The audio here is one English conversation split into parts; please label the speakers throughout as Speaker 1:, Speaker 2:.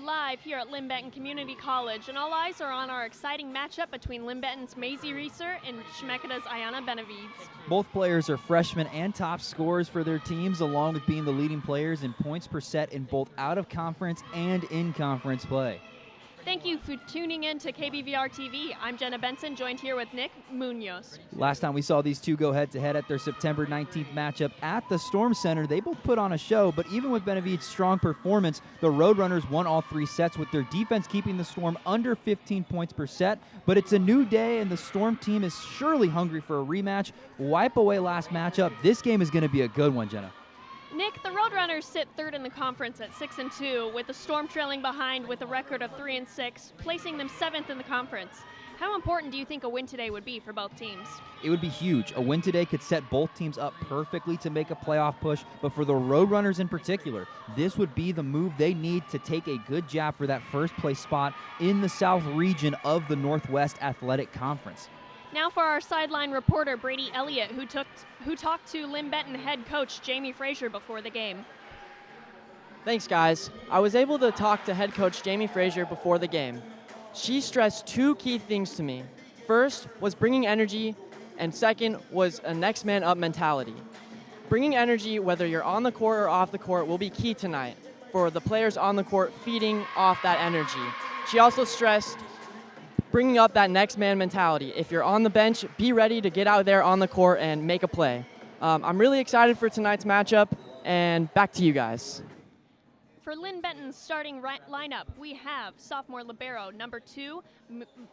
Speaker 1: live here at Linn-Benton Community College, and all eyes are on our exciting matchup between Linn-Benton's Mazie Reeser and Chemeketa's Iana Benevides.
Speaker 2: Both players are freshmen and top scorers for their teams, along with being the leading players in points per set in both out-of-conference and in-conference play.
Speaker 1: Thank you for tuning in to KBVR TV. I'm Jenna Benson, joined here with Munoz.
Speaker 2: Last time we saw these two go head-to-head at their September 19th matchup at the Storm Center, they both put on a show, but even with Benevides' strong performance, the Roadrunners won all three sets with their defense keeping the Storm under 15 points per set. But it's a new day, and the Storm team is surely hungry for a rematch. Wipe away last matchup. This game is going to be a good one, Jenna.
Speaker 1: Nick, the Roadrunners sit third in the conference at 6-2, with the Storm trailing behind with a record of 3-6, placing them 7th in the conference. How important do you think a win today would be for both teams?
Speaker 2: It would be huge. A win today could set both teams up perfectly to make a playoff push, but for the Roadrunners in particular, this would be the move they need to take a good jab for that first place spot in the South region of the Northwest Athletic Conference.
Speaker 1: Now for our sideline reporter, Brady Elliott, who talked to Linn-Benton head coach Jamie Frazier before the game.
Speaker 3: Thanks, guys. I was able to talk to head coach Jamie Frazier before the game. She stressed two key things to me. First was bringing energy, and second was a next man up mentality. Bringing energy, whether you're on the court or off the court, will be key tonight for the players on the court feeding off that energy. She also stressed bringing up that next man mentality. If you're on the bench, be ready to get out there on the court and make a play. I'm really excited for tonight's matchup, and back to you guys.
Speaker 1: For Linn-Benton's starting lineup, we have sophomore libero number 2,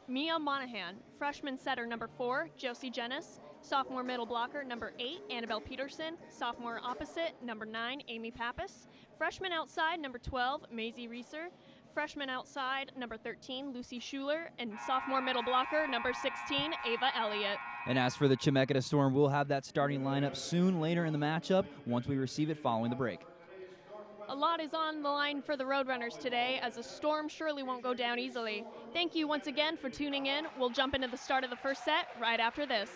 Speaker 1: Mia Monahan, freshman setter number 4, Josie Jennis, sophomore middle blocker number 8, Annabelle Peterson, sophomore opposite number 9, Amy Pappas, freshman outside number 12, Mazie Reeser, freshman outside number 13, Lucy Schuler, and sophomore middle blocker number 16, Ava Elliott.
Speaker 2: And as for the Chemeketa Storm, we'll have that starting lineup soon later in the matchup once we receive it following the break.
Speaker 1: A lot is on the line for the Roadrunners today, as the Storm surely won't go down easily. Thank you once again for tuning in. We'll jump into the start of the first set right after this.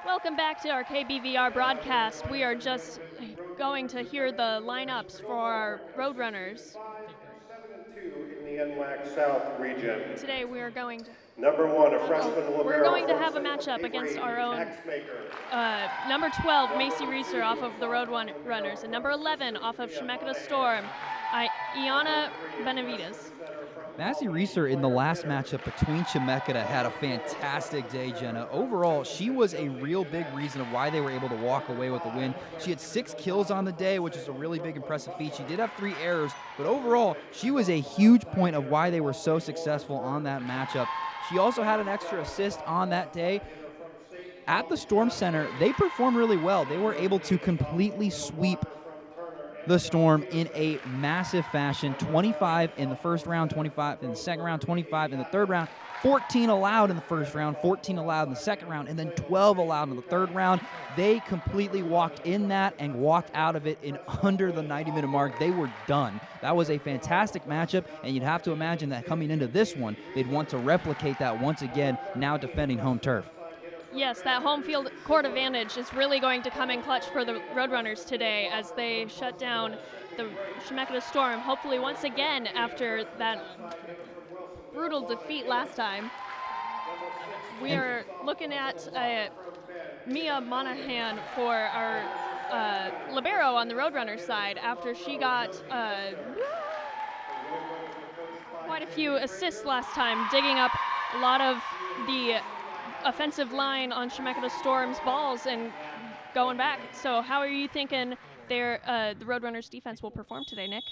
Speaker 1: Welcome back to our KBVR broadcast. We are just going to hear the lineups for our Roadrunners.
Speaker 4: 7-2 in the NWAC South region.
Speaker 1: Today we are going to
Speaker 4: number 1, a freshman libero.
Speaker 1: We're going to have a matchup against our own number 12, Mazie Reeser off of the Roadrunners, and number 11 off of Chemeketa Storm, Iana Benevides.
Speaker 2: Mazie Reeser in the last matchup between Chemeketa had a fantastic day, Jenna. Overall, she was a real big reason of why they were able to walk away with the win. She had 6 kills on the day, which is a really big, impressive feat. She did have 3 errors, but overall, she was a huge point of why they were so successful on that matchup. She also had an extra assist on that day. At the Storm Center, they performed really well. They were able to completely sweep the Storm in a massive fashion. 25 in the first round, 25 in the second round, 25 in the third round, 14 allowed in the first round, 14 allowed in the second round, and then 12 allowed in the third round. They completely walked in that and walked out of it in under the 90-minute mark. They were done. That was a fantastic matchup, and you'd have to imagine that coming into this one, they'd want to replicate that once again, now defending home turf.
Speaker 1: Yes, that home field court advantage is really going to come in clutch for the Roadrunners today as they shut down the Chemeketa Storm, hopefully once again after that brutal defeat last time. We are looking at Mia Monahan for our libero on the Roadrunners side after she got quite a few assists last time, digging up a lot of the offensive line on Chemeketa Storm's balls and going back. So how are you thinking the Roadrunners defense will perform today, Nick?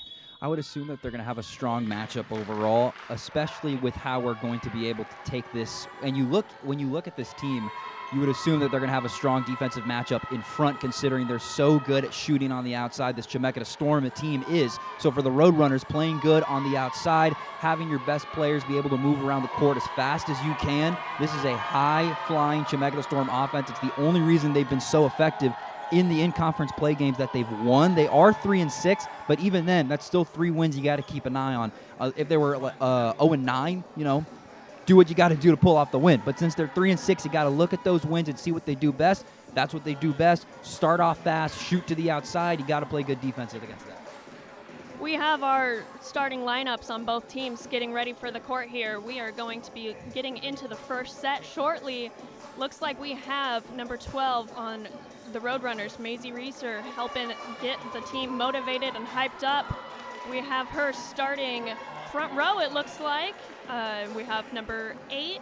Speaker 2: I would assume that they're going to have a strong matchup overall, especially with how we're going to be able to take this. And when you look at this team, you would assume that they're going to have a strong defensive matchup in front, considering they're so good at shooting on the outside. This Chemeketa Storm team is. So for the Roadrunners, playing good on the outside, having your best players be able to move around the court as fast as you can. This is a high-flying Chemeketa Storm offense. It's the only reason they've been so effective in the in-conference play games that they've won. They are 3-6, but even then, that's still 3 wins you got to keep an eye on. If they were 0-9, do what you got to do to pull off the win. But since they're 3-6, you got to look at those wins and see what they do best. That's what they do best. Start off fast, shoot to the outside. You got to play good defense against that.
Speaker 1: We have our starting lineups on both teams getting ready for the court here. We are going to be getting into the first set shortly. Looks like we have number 12 on the Roadrunners, Mazie Reeser, helping get the team motivated and hyped up. We have her starting front row, it looks like. We have number 8.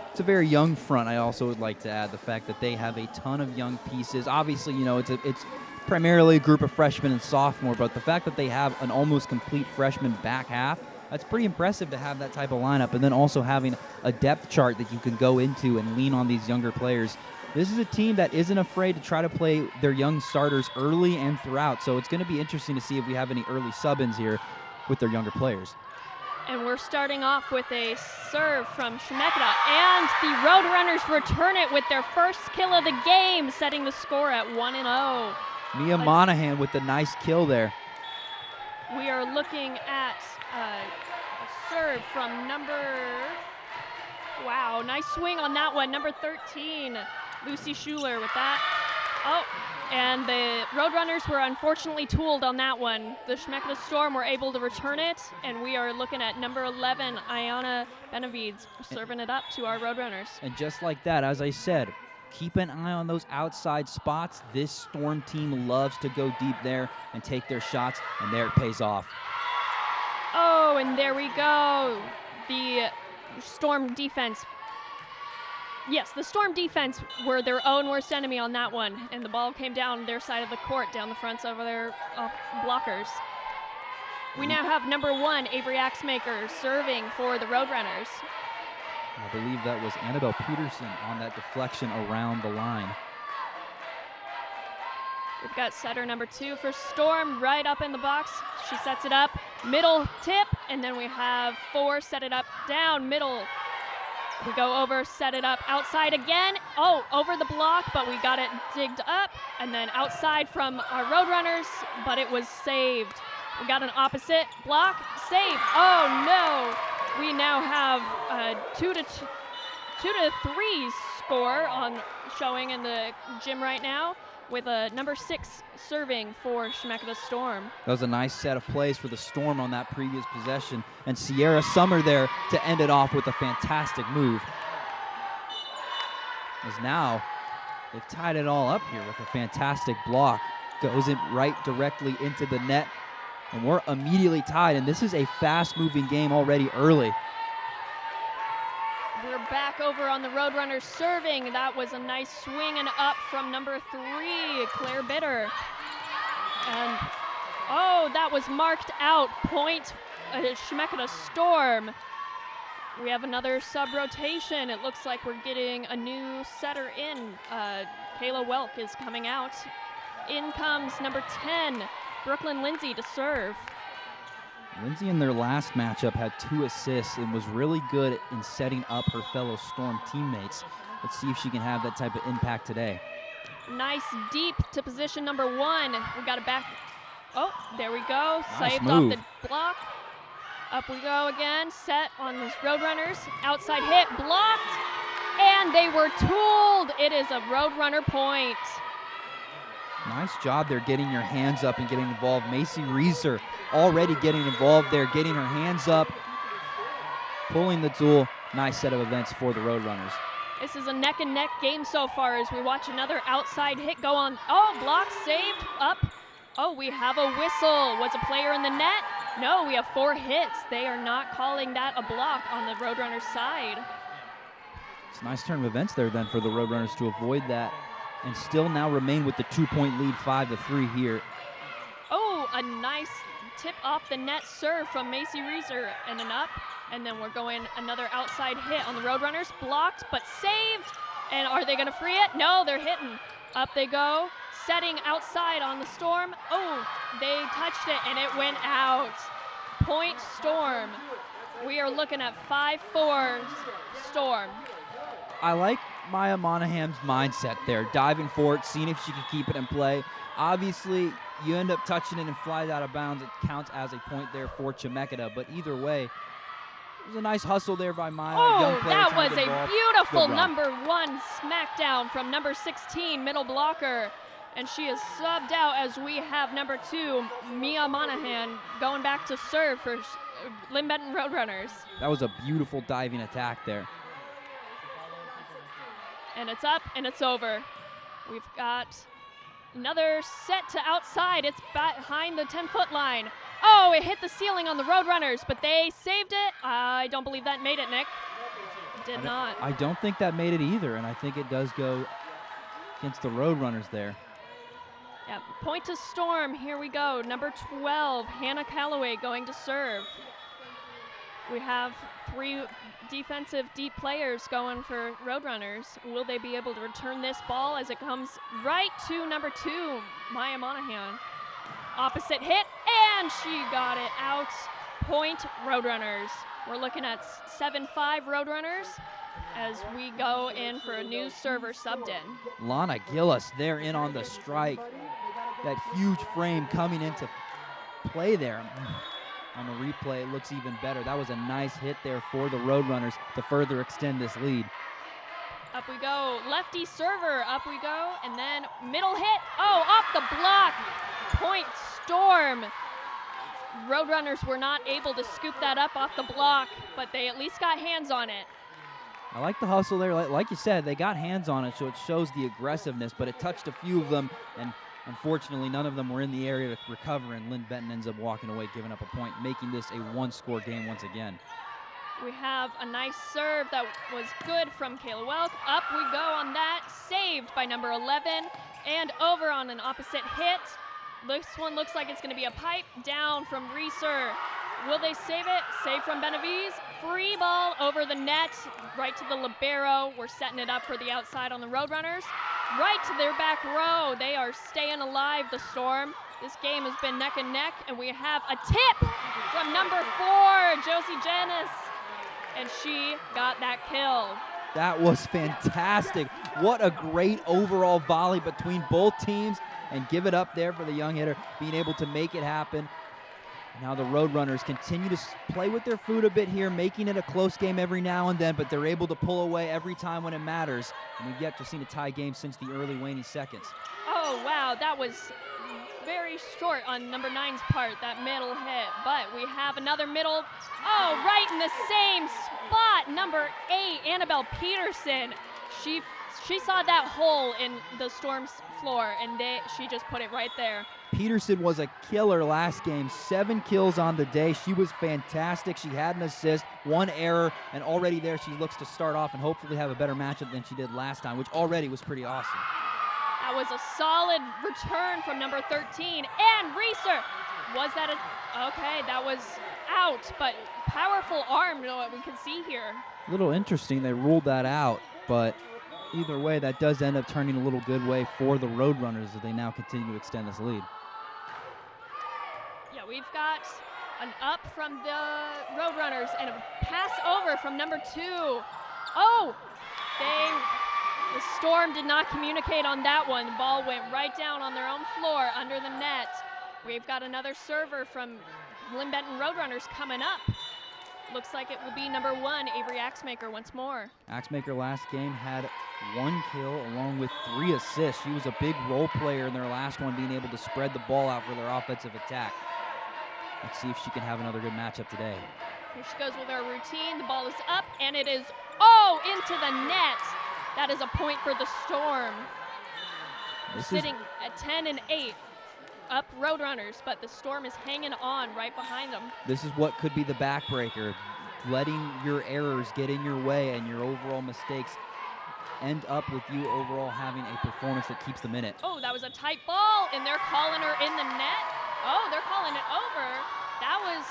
Speaker 2: It's a very young front. I also would like to add the fact that they have a ton of young pieces. Obviously, it's primarily a group of freshmen and sophomore, but the fact that they have an almost complete freshman back half, that's pretty impressive to have that type of lineup, and then also having a depth chart that you can go into and lean on these younger players. This is a team that isn't afraid to try to play their young starters early and throughout, so it's going to be interesting to see if we have any early sub-ins here with their younger players.
Speaker 1: And we're starting off with a serve from Chemeketa, and the Roadrunners return it with their first kill of the game, setting the score at 1-0.
Speaker 2: Mia Monahan with the nice kill there.
Speaker 1: We are looking at a serve from nice swing on that one, number 13, Lucy Schuler with that. Oh, and the Roadrunners were unfortunately tooled on that one. The Chemeketa Storm were able to return it, and we are looking at number 11, Iana Benevides, serving it up to our Roadrunners.
Speaker 2: And just like that, as I said, keep an eye on those outside spots. This Storm team loves to go deep there and take their shots, and there it pays off.
Speaker 1: Oh, and there we go. The Storm defense. Yes, the Storm defense were their own worst enemy on that one, and the ball came down their side of the court, down the fronts of their blockers. We now have number 1, Avery Axemaker, serving for the Roadrunners.
Speaker 2: I believe that was Annabelle Peterson on that deflection around the line.
Speaker 1: We've got setter number 2 for Storm right up in the box. She sets it up, middle tip, and then we have 4, set it up, down, middle. We go over, set it up, outside again. Oh, over the block, but we got it digged up, and then outside from our Roadrunners, but it was saved. We got an opposite block, save. Oh no! We now have a 2-3 score on showing in the gym right now, with a number 6 serving for Chemeketa Storm.
Speaker 2: That was a nice set of plays for the Storm on that previous possession, and Sierra Summer there to end it off with a fantastic move. As now they've tied it all up here with a fantastic block. Goes in right directly into the net, and we're immediately tied, and this is a fast-moving game already early.
Speaker 1: We're back over on the Roadrunners serving. That was a nice swing and up from number 3, Claire Bitter. And, oh, that was marked out. Point, Chemeketa Storm. We have another sub-rotation. It looks like we're getting a new setter in. Kayla Welk is coming out. In comes number 10, Brooklyn Lindsay, to serve.
Speaker 2: Lindsay in their last matchup had 2 assists and was really good in setting up her fellow Storm teammates. Let's see if she can have that type of impact today.
Speaker 1: Nice deep to position number 1. We got it back. Oh, there we go.
Speaker 2: Nice
Speaker 1: Saved
Speaker 2: move.
Speaker 1: off the block. Up we go again. Set on the Roadrunners. Outside hit, blocked, and they were tooled. It is a Roadrunner point.
Speaker 2: Nice job there getting your hands up and getting involved. Mazie Reeser already getting involved there, getting her hands up, pulling the tool. Nice set of events for the Roadrunners.
Speaker 1: This is a neck-and-neck game so far as we watch another outside hit go on. Oh, block saved, up. Oh, we have a whistle. Was a player in the net? No, we have 4 hits. They are not calling that a block on the Roadrunners side.
Speaker 2: It's a nice turn of events there then for the Roadrunners to avoid that and still now remain with the 2-point lead, 5-3 here
Speaker 1: a nice tip off the net serve from Mazie Reeser and an up. And then we're going another outside hit on the Roadrunners. Blocked, but saved. And are they going to free it? No, they're hitting. Up they go. Setting outside on the Storm. Oh, they touched it and it went out. Point Storm. We are looking at 5-4 Storm.
Speaker 2: I like Maya Monahan's mindset there, diving for it, seeing if she can keep it in play. Obviously, you end up touching it and flies out of bounds. It counts as a point there for Chemeketa, but either way, it was a nice hustle there by Maya.
Speaker 1: Oh, that was a beautiful number 1 smackdown from number 16, middle blocker. And she is subbed out as we have number 2, Mia Monahan, going back to serve for Linn-Benton Roadrunners.
Speaker 2: That was a beautiful diving attack there.
Speaker 1: And it's up and it's over. We've got another set to outside. It's behind the 10-foot line. Oh, it hit the ceiling on the Roadrunners, but they saved it. I don't believe that made it, Nick. It did not.
Speaker 2: I don't think that made it either, and I think it does go against the Roadrunners there.
Speaker 1: Yeah, point to Storm. Here we go. Number 12, Hannah Calloway going to serve. We have 3 defensive deep players going for Roadrunners. Will they be able to return this ball as it comes right to number 2, Maya Monahan? Opposite hit, and she got it out. Point Roadrunners. We're looking at 7-5 Roadrunners as we go in for a new server subbed in.
Speaker 2: Lana Gillis there in on the strike. That huge frame coming into play there. On the replay, it looks even better. That was a nice hit there for the Roadrunners to further extend this lead.
Speaker 1: Up we go. Lefty server. Up we go. And then middle hit. Oh, off the block. Point Storm. Roadrunners were not able to scoop that up off the block, but they at least got hands on it.
Speaker 2: I like the hustle there. Like you said, they got hands on it, so it shows the aggressiveness, but it touched a few of them, and unfortunately, none of them were in the area to recover, and Linn-Benton ends up walking away, giving up a point, making this a 1-score game once again.
Speaker 1: We have a nice serve that was good from Kayla Welk. Up we go on that, saved by number 11, and over on an opposite hit. This one looks like it's going to be a pipe down from Reeser. Will they save it? Save from Benevides. Free ball over the net, right to the libero. We're setting it up for the outside on the Roadrunners. Right to their back row. They are staying alive, the Storm. This game has been neck and neck, and we have a tip from number 4, Josie Janis, and she got that kill.
Speaker 2: That was fantastic. What a great overall volley between both teams, and give it up there for the young hitter, being able to make it happen. Now the Roadrunners continue to play with their food a bit here, making it a close game every now and then, but they're able to pull away every time when it matters. And we've yet to see a tie game since the early waning seconds.
Speaker 1: Oh, wow, that was very short on number 9's part, that middle hit. But we have another middle, oh, right in the same spot, number 8, Annabelle Peterson. She saw that hole in the Storm's floor, and she just put it right there.
Speaker 2: Peterson was a killer last game, 7 kills on the day. She was fantastic. She had an assist, 1 error, and already there she looks to start off and hopefully have a better matchup than she did last time, which already was pretty awesome.
Speaker 1: That was a solid return from number 13, and Reeser. Was that okay, that was out, but powerful arm, you know what we can see here.
Speaker 2: A little interesting, they ruled that out, but either way, that does end up turning a little good way for the Roadrunners as they now continue to extend this lead.
Speaker 1: Yeah, we've got an up from the Roadrunners and a pass over from number 2. Oh, the Storm did not communicate on that one. The ball went right down on their own floor under the net. We've got another server from Linn-Benton Roadrunners coming up. Looks like it will be number 1, Avery Axemaker once more.
Speaker 2: Axemaker last game had 1 kill along with 3 assists. She was a big role player in their last one, being able to spread the ball out for their offensive attack. Let's see if she can have another good matchup today.
Speaker 1: Here she goes with her routine. The ball is up, and it is, into the net. That is a point for the Storm. Sitting at 10 and 8. Up Roadrunners, but the Storm is hanging on right behind them.
Speaker 2: This is what could be the backbreaker, letting your errors get in your way and your overall mistakes end up with you overall having a performance that keeps them in it.
Speaker 1: Oh, that was a tight ball, and they're calling her in the net. Oh, they're calling it over. That was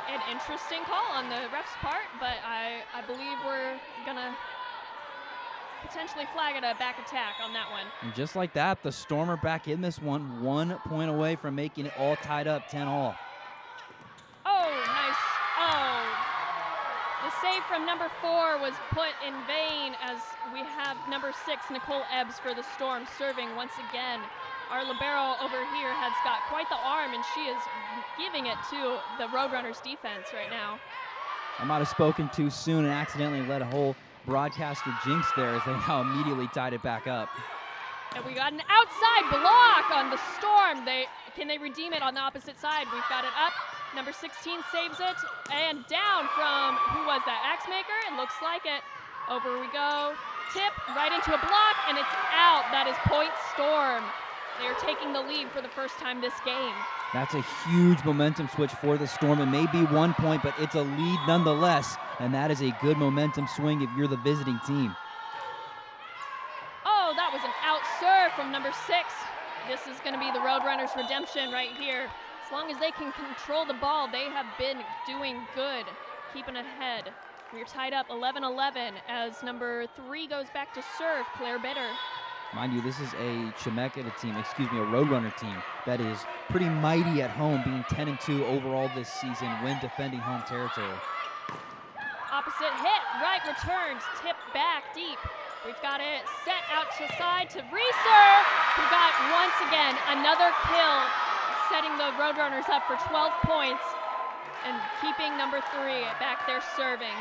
Speaker 1: an interesting call on the ref's part, but I believe we're gonna potentially flag it a back attack on that one.
Speaker 2: And just like that, the Storm are back in this one, 1 point away from making it all tied up, 10-all.
Speaker 1: Oh, nice. Oh, the save from number 4 was put in vain as we have number 6, Nicole Ebbs, for the Storm serving once again. Our libero over here has got quite the arm, and she is giving it to the Roadrunners defense right now.
Speaker 2: I might have spoken too soon and accidentally let a whole broadcaster jinx there as they now immediately tied it back up.
Speaker 1: And we got an outside block on the Storm. Can they redeem it on the opposite side? We've got it up. Number 16 saves it, and down from, who was that, Axemaker? It looks like it. Over we go. Tip right into a block, and it's out. That is point Storm. They are taking the lead for the first time this game.
Speaker 2: That's a huge momentum switch for the Storm. It may be 1 point, but it's a lead nonetheless, and that is a good momentum swing if you're the visiting team.
Speaker 1: Oh, that was an out serve from number 6. This is going to be the Roadrunners' redemption right here. As long as they can control the ball, they have been doing good, keeping ahead. We're tied up 11-11 as number 3 goes back to serve, Claire Bitter.
Speaker 2: Mind you, this is a Chemeketa team, a Roadrunner team that is pretty mighty at home, being 10-2 overall this season when defending home territory.
Speaker 1: Opposite hit, right returns, tip back deep. We've got it set out to side to Reeser, who got once again another kill, setting the Roadrunners up for 12 points and keeping number 3 back there serving.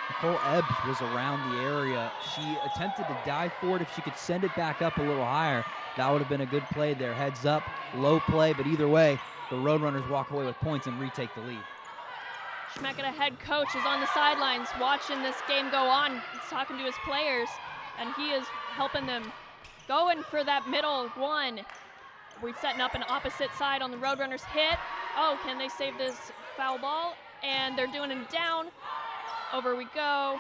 Speaker 2: Nicole Ebbs was around the area. She attempted to dive for it. If she could send it back up a little higher, that would have been a good play there. Heads up, low play, but either way, the Roadrunners walk away with points and retake the lead.
Speaker 1: Chemeketa head coach is on the sidelines watching this game go on. He's talking to his players, and he is helping them, going for that middle one. We're setting up an opposite side on the Roadrunners hit. Oh, can they save this foul ball? And they're doing it down. Over we go.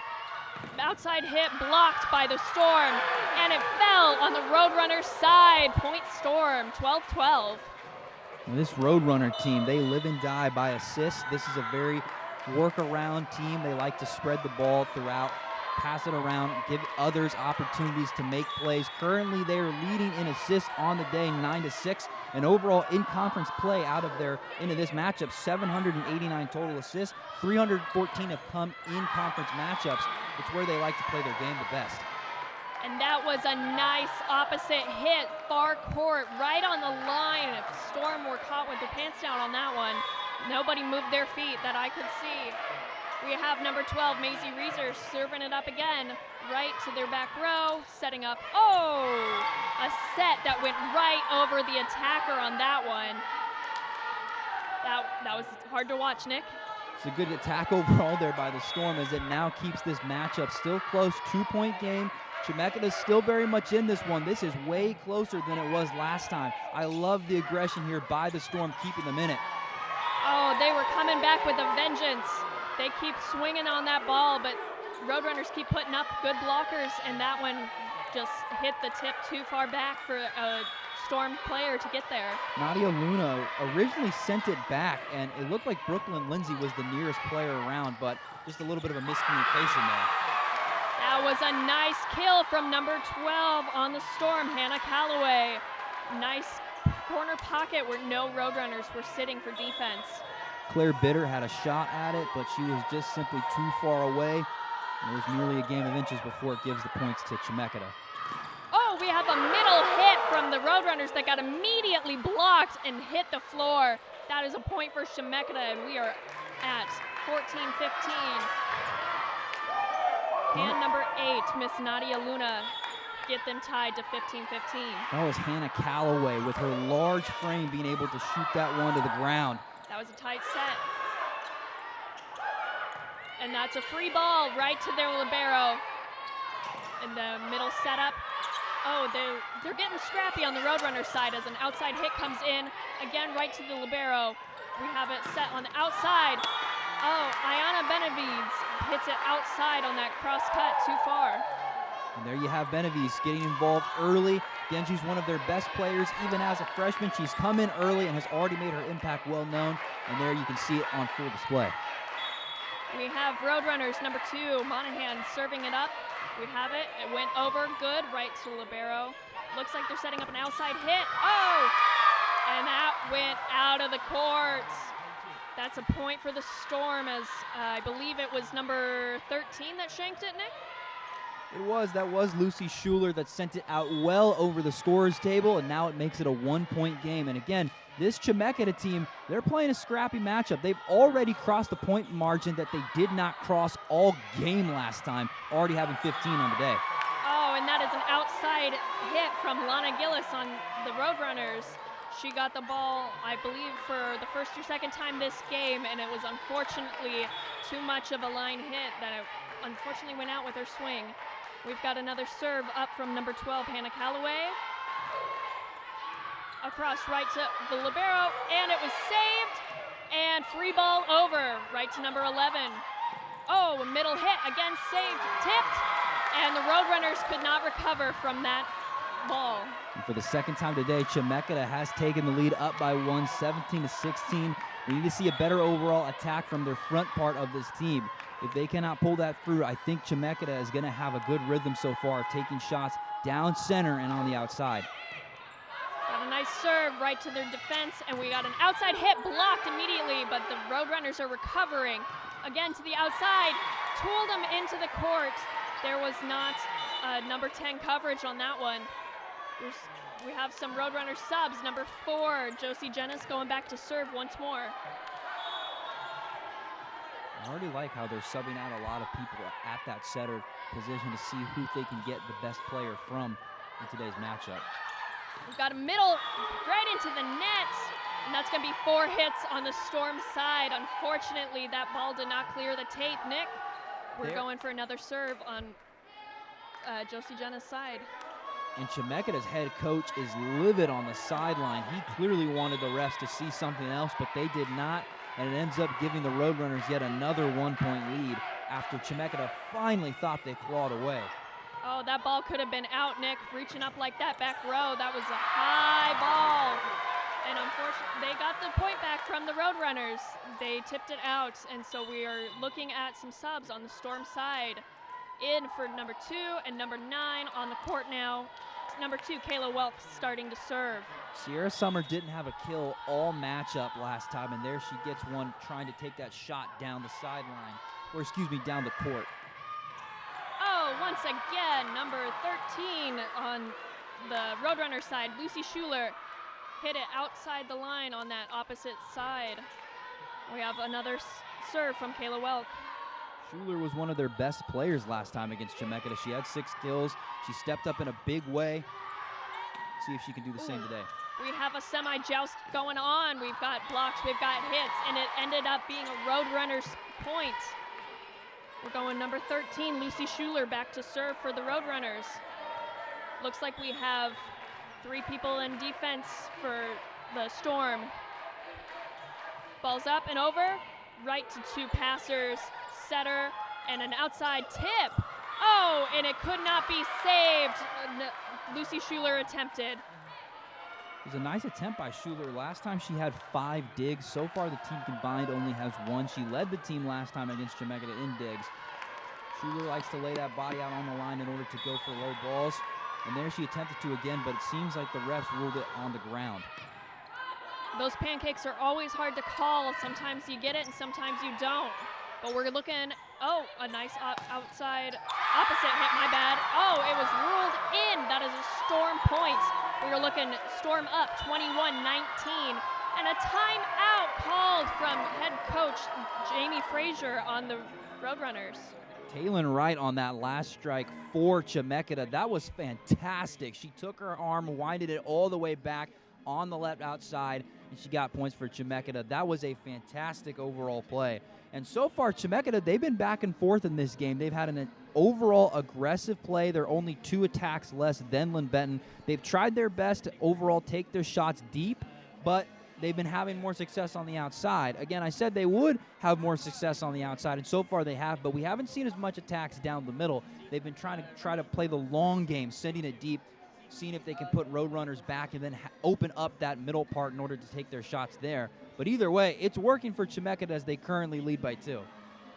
Speaker 1: Outside hit blocked by the Storm, and it fell on the Roadrunners side. Point Storm, 12-12.
Speaker 2: This Roadrunner team, they live and die by assists. This is a very work-around team. They like to spread the ball throughout, pass it around, give others opportunities to make plays. Currently, they are leading in assists on the day, 9-6, and overall in-conference play into this matchup, 789 total assists, 314 have come in conference matchups. It's where they like to play their game the best.
Speaker 1: And that was a nice opposite hit, far court, right on the line. If Storm were caught with their pants down on that one, nobody moved their feet that I could see. We have number 12, Mazie Reeser, serving it up again, right to their back row, setting up, a set that went right over the attacker on that one. That was hard to watch, Nick.
Speaker 2: It's a good attack overall there by the Storm as it now keeps this matchup still close, 2-point game. Chemeketa is still very much in this one. This is way closer than it was last time. I love the aggression here by the Storm, keeping them in it.
Speaker 1: Oh, they were coming back with a vengeance. They keep swinging on that ball, but Roadrunners keep putting up good blockers, and that one just hit the tip too far back for a Storm player to get there.
Speaker 2: Nadia Luna originally sent it back, and it looked like Brooklyn Lindsay was the nearest player around, but just a little bit of a miscommunication there.
Speaker 1: That was a nice kill from number 12 on the Storm, Hannah Calloway. Nice corner pocket where no Roadrunners were sitting for defense.
Speaker 2: Claire Bitter had a shot at it, but she was just simply too far away. It was merely a game of inches before it gives the points to Chemeketa.
Speaker 1: Oh, we have a middle hit from the Roadrunners that got immediately blocked and hit the floor. That is a point for Chemeketa, and we are at 14-15. And number 8, Miss Nadia Luna, get them tied to 15-15.
Speaker 2: That was Hannah Calloway with her large frame being able to shoot that one to the ground.
Speaker 1: That was a tight set. And that's a free ball right to their libero. In the middle setup. Oh, they're getting scrappy on the Roadrunner side as an outside hit comes in. Again, right to the libero. We have it set on the outside. Oh, Iana Benevides hits it outside on that cross cut too far.
Speaker 2: And there you have Benevides getting involved early. Again, she's one of their best players, even as a freshman. She's come in early and has already made her impact well known. And there you can see it on full display.
Speaker 1: We have Roadrunners number 2, Monahan, serving it up. We have it. It went over. Good. Right to libero. Looks like they're setting up an outside hit. Oh! And that went out of the court. That's a point for the Storm, as I believe it was number 13 that shanked it, Nick?
Speaker 2: That was Lucy Schuler that sent it out well over the scorer's table, and now it makes it a 1-point game. And again, this Chemeketa team, they're playing a scrappy matchup. They've already crossed the point margin that they did not cross all game last time, already having 15 on the day.
Speaker 1: Oh, and that is an outside hit from Lana Gillis on the Roadrunners. She got the ball, I believe, for the first or second time this game, and it was unfortunately too much of a line hit that it unfortunately went out with her swing. We've got another serve up from number 12, Hannah Calloway. Across right to the libero, and it was saved, and free ball over, right to number 11. Oh, a middle hit, again saved, tipped, and the Roadrunners could not recover from that ball.
Speaker 2: And for the second time today, Chemeketa has taken the lead up by 1, 17-16. We need to see a better overall attack from their front part of this team. If they cannot pull that through, I think Chemeketa is going to have a good rhythm so far of taking shots down center and on the outside.
Speaker 1: Got a nice serve right to their defense, and we got an outside hit blocked immediately, but the Roadrunners are recovering. Again to the outside, tooled them into the court. There was not number 10 coverage on that one. We have some Roadrunner subs. Number 4, Josie Jennis going back to serve once more.
Speaker 2: I already like how they're subbing out a lot of people at that setter position to see who they can get the best player from in today's matchup.
Speaker 1: We've got a middle right into the net, and that's going to be 4 hits on the Storm side. Unfortunately, that ball did not clear the tape. Nick, we're going for another serve on Josie Jenna's side.
Speaker 2: And Chemeketa's head coach is livid on the sideline. He clearly wanted the refs to see something else, but they did not, and it ends up giving the Roadrunners yet another 1-point lead after Chemeketa finally thought they clawed away.
Speaker 1: Oh, that ball could have been out, Nick. Reaching up like that back row, that was a high ball. And unfortunately, they got the point back from the Roadrunners. They tipped it out, and so we are looking at some subs on the Storm side. In for number 2 and number 9 on the court now. Number 2, Kayla Welk starting to serve.
Speaker 2: Sierra Summer didn't have a kill all matchup last time, and there she gets one trying to take that shot down the sideline, or excuse me, down the court.
Speaker 1: Oh, once again, number 13 on the Roadrunner side, Lucy Schuler, hit it outside the line on that opposite side. We have another serve from Kayla Welk.
Speaker 2: Schuler was one of their best players last time against Chemeketa. She had 6 kills. She stepped up in a big way. See if she can do the same today.
Speaker 1: We have a semi-joust going on. We've got blocks, we've got hits, and it ended up being a Roadrunners point. We're going number 13, Lucy Schuler, back to serve for the Roadrunners. Looks like we have 3 people in defense for the Storm. Ball's up and over, right to 2 passers, setter, and an outside tip. Oh, and it could not be saved. Lucy Schuler attempted.
Speaker 2: It was a nice attempt by Schuler. Last time she had 5 digs. So far the team combined only has 1. She led the team last time against Chemeketa in digs. Schuler likes to lay that body out on the line in order to go for low balls. And there she attempted to again, but it seems like the refs ruled it on the ground.
Speaker 1: Those pancakes are always hard to call. Sometimes you get it and sometimes you don't. But we're looking, oh, a nice outside, opposite hit, my bad. Oh, it was ruled in. That is a Storm point. We are looking Storm up 21-19. And a timeout called from head coach Jamie Frazier on the Roadrunners.
Speaker 2: Taylon Wright on that last strike for Chemeketa. That was fantastic. She took her arm, winded it all the way back on the left outside, and she got points for Chemeketa. That was a fantastic overall play. And so far, Chemeketa, they've been back and forth in this game. They've had an overall aggressive play. They're only 2 attacks less than Linn-Benton. They've tried their best to overall take their shots deep, but they've been having more success on the outside. Again, I said they would have more success on the outside, and so far they have, but we haven't seen as much attacks down the middle. They've been trying to play the long game, sending it deep, seeing if they can put Roadrunners back and then open up that middle part in order to take their shots there. But either way, it's working for Chemeketa as they currently lead by 2.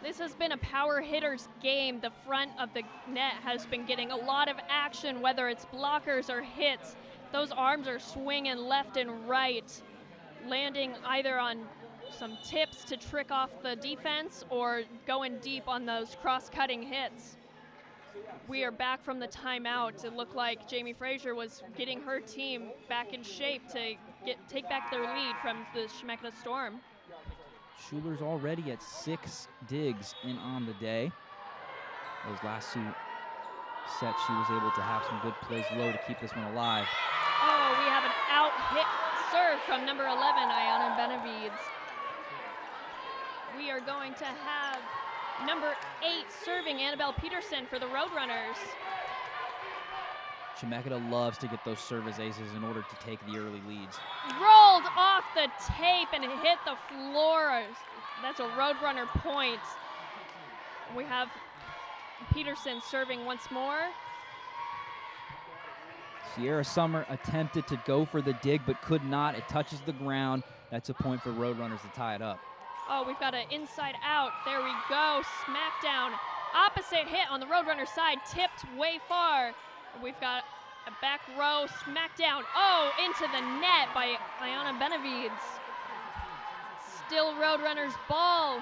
Speaker 1: This has been a power hitters game. The front of the net has been getting a lot of action, whether it's blockers or hits. Those arms are swinging left and right, landing either on some tips to trick off the defense or going deep on those cross-cutting hits. We are back from the timeout. It looked like Jamie Frazier was getting her team back in shape to take back their lead from the Chemeketa Storm.
Speaker 2: Schuler's already at 6 digs in on the day. Those last 2 sets, she was able to have some good plays low to keep this one alive.
Speaker 1: Oh, we have an out hit serve from number 11, Iana Benevides. We are going to have number 8 serving Annabelle Peterson for the Roadrunners.
Speaker 2: Chemeketa loves to get those service aces in order to take the early leads.
Speaker 1: Rolled off the tape and hit the floor. That's a Roadrunner point. We have Peterson serving once more.
Speaker 2: Sierra Summer attempted to go for the dig but could not. It touches the ground. That's a point for Roadrunners to tie it up.
Speaker 1: Oh, we've got an inside out. There we go. Smackdown. Opposite hit on the Roadrunner side. Tipped way far. We've got a back row smackdown. Oh, into the net by Iana Benevides. Still Roadrunners ball.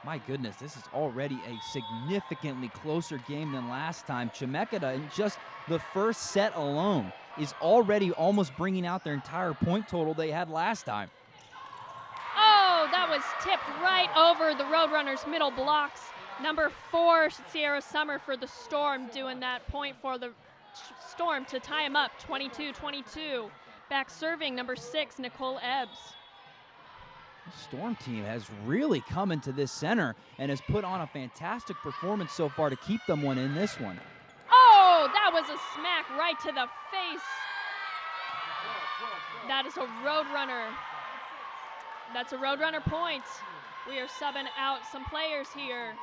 Speaker 2: My goodness, this is already a significantly closer game than last time. Chemeketa, in just the first set alone, is already almost bringing out their entire point total they had last time.
Speaker 1: Oh, that was tipped right over the Roadrunners' middle blocks. Number 4, Sierra Summer for the Storm, doing that point for the Storm to tie him up, 22-22. Back serving, number 6, Nicole Ebbs.
Speaker 2: The Storm team has really come into this center and has put on a fantastic performance so far to keep them one in this one.
Speaker 1: Oh, that was a smack right to the face. That is a Roadrunner. That's a Roadrunner point. We are subbing out some players here.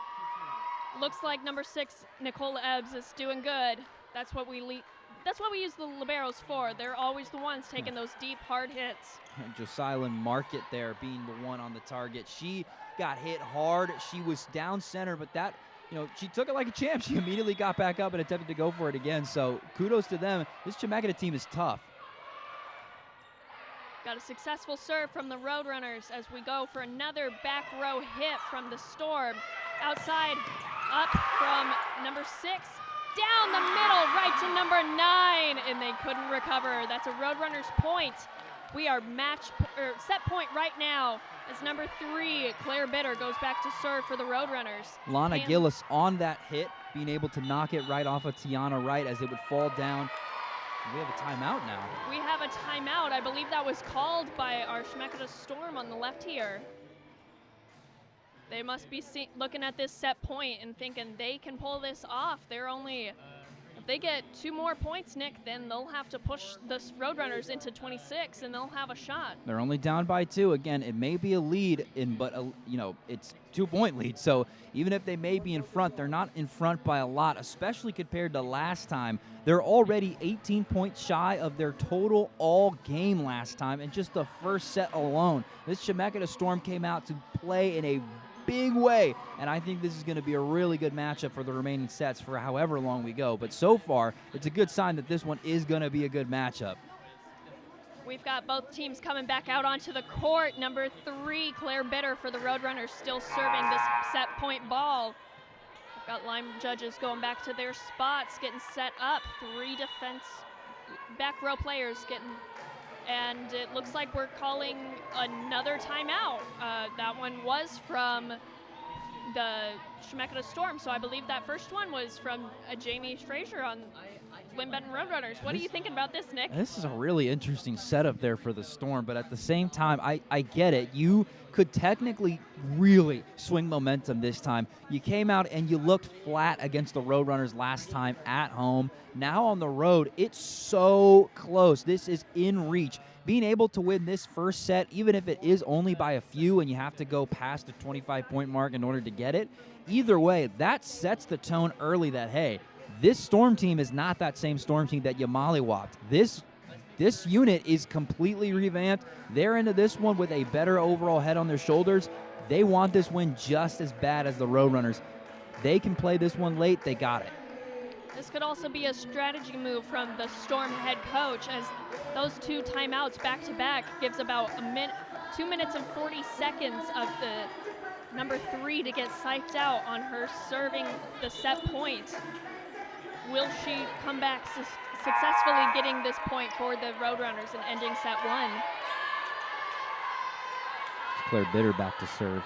Speaker 1: Looks like number 6, Nicole Ebbs, is doing good. That's what we use the liberos for. They're always the ones taking those deep, hard hits.
Speaker 2: And Jocelyn Market there being the one on the target. She got hit hard. She was down center, but that, she took it like a champ. She immediately got back up and attempted to go for it again. So kudos to them. This Chemeketa team is tough.
Speaker 1: Got a successful serve from the Roadrunners as we go for another back row hit from the Storm. Outside, up from number 6, down the middle, right to number 9, and they couldn't recover. That's a Roadrunners point. We are set point right now as number 3, Claire Bitter, goes back to serve for the Roadrunners.
Speaker 2: Lana Gillis on that hit, being able to knock it right off of Tiana Wright as it would fall down. We have a timeout now.
Speaker 1: We have a timeout. I believe that was called by our Chemeketa Storm on the left here. They must be looking at this set point and thinking they can pull this off. If they get 2 more points, Nick, then they'll have to push the Roadrunners into 26 and they'll have a shot.
Speaker 2: They're only down by 2. Again, it may be a lead, but it's 2-point lead. So even if they may be in front, they're not in front by a lot, especially compared to last time. They're already 18 points shy of their total all game last time in just the first set alone. This Chemeketa Storm came out to play in a big way, and I think this is going to be a really good matchup for the remaining sets for however long we go. But so far, it's a good sign that this one is going to be a good matchup.
Speaker 1: We've got both teams coming back out onto the court. Number 3, Claire Bitter for the Roadrunners, still serving this set point ball. We've got line judges going back to their spots, getting set up. 3 defense back row players getting, and it looks like we're calling another timeout. That one was from the Chemeketa Storm, so I believe that first one was from Jamie Frazier Linn-Benton Roadrunners. What are you thinking about this, Nick?
Speaker 2: This is a really interesting setup there for the Storm, but at the same time, I get it. You could technically really swing momentum this time. You came out and you looked flat against the Roadrunners last time at home. Now on the road, it's so close. This is in reach. Being able to win this first set, even if it is only by a few and you have to go past the 25-point mark in order to get it, either way, that sets the tone early that, hey, this Storm team is not that same Storm team that you mollywopped. This unit is completely revamped. They're into this one with a better overall head on their shoulders. They want this win just as bad as the Roadrunners. They can play this one late. They got it.
Speaker 1: This could also be a strategy move from the Storm head coach, as those 2 timeouts back-to-back gives about 2 minutes and 40 seconds of the number 3 to get psyched out on her serving the set point. Will she come back successfully getting this point for the Roadrunners and ending set 1?
Speaker 2: Claire Bitter back to serve.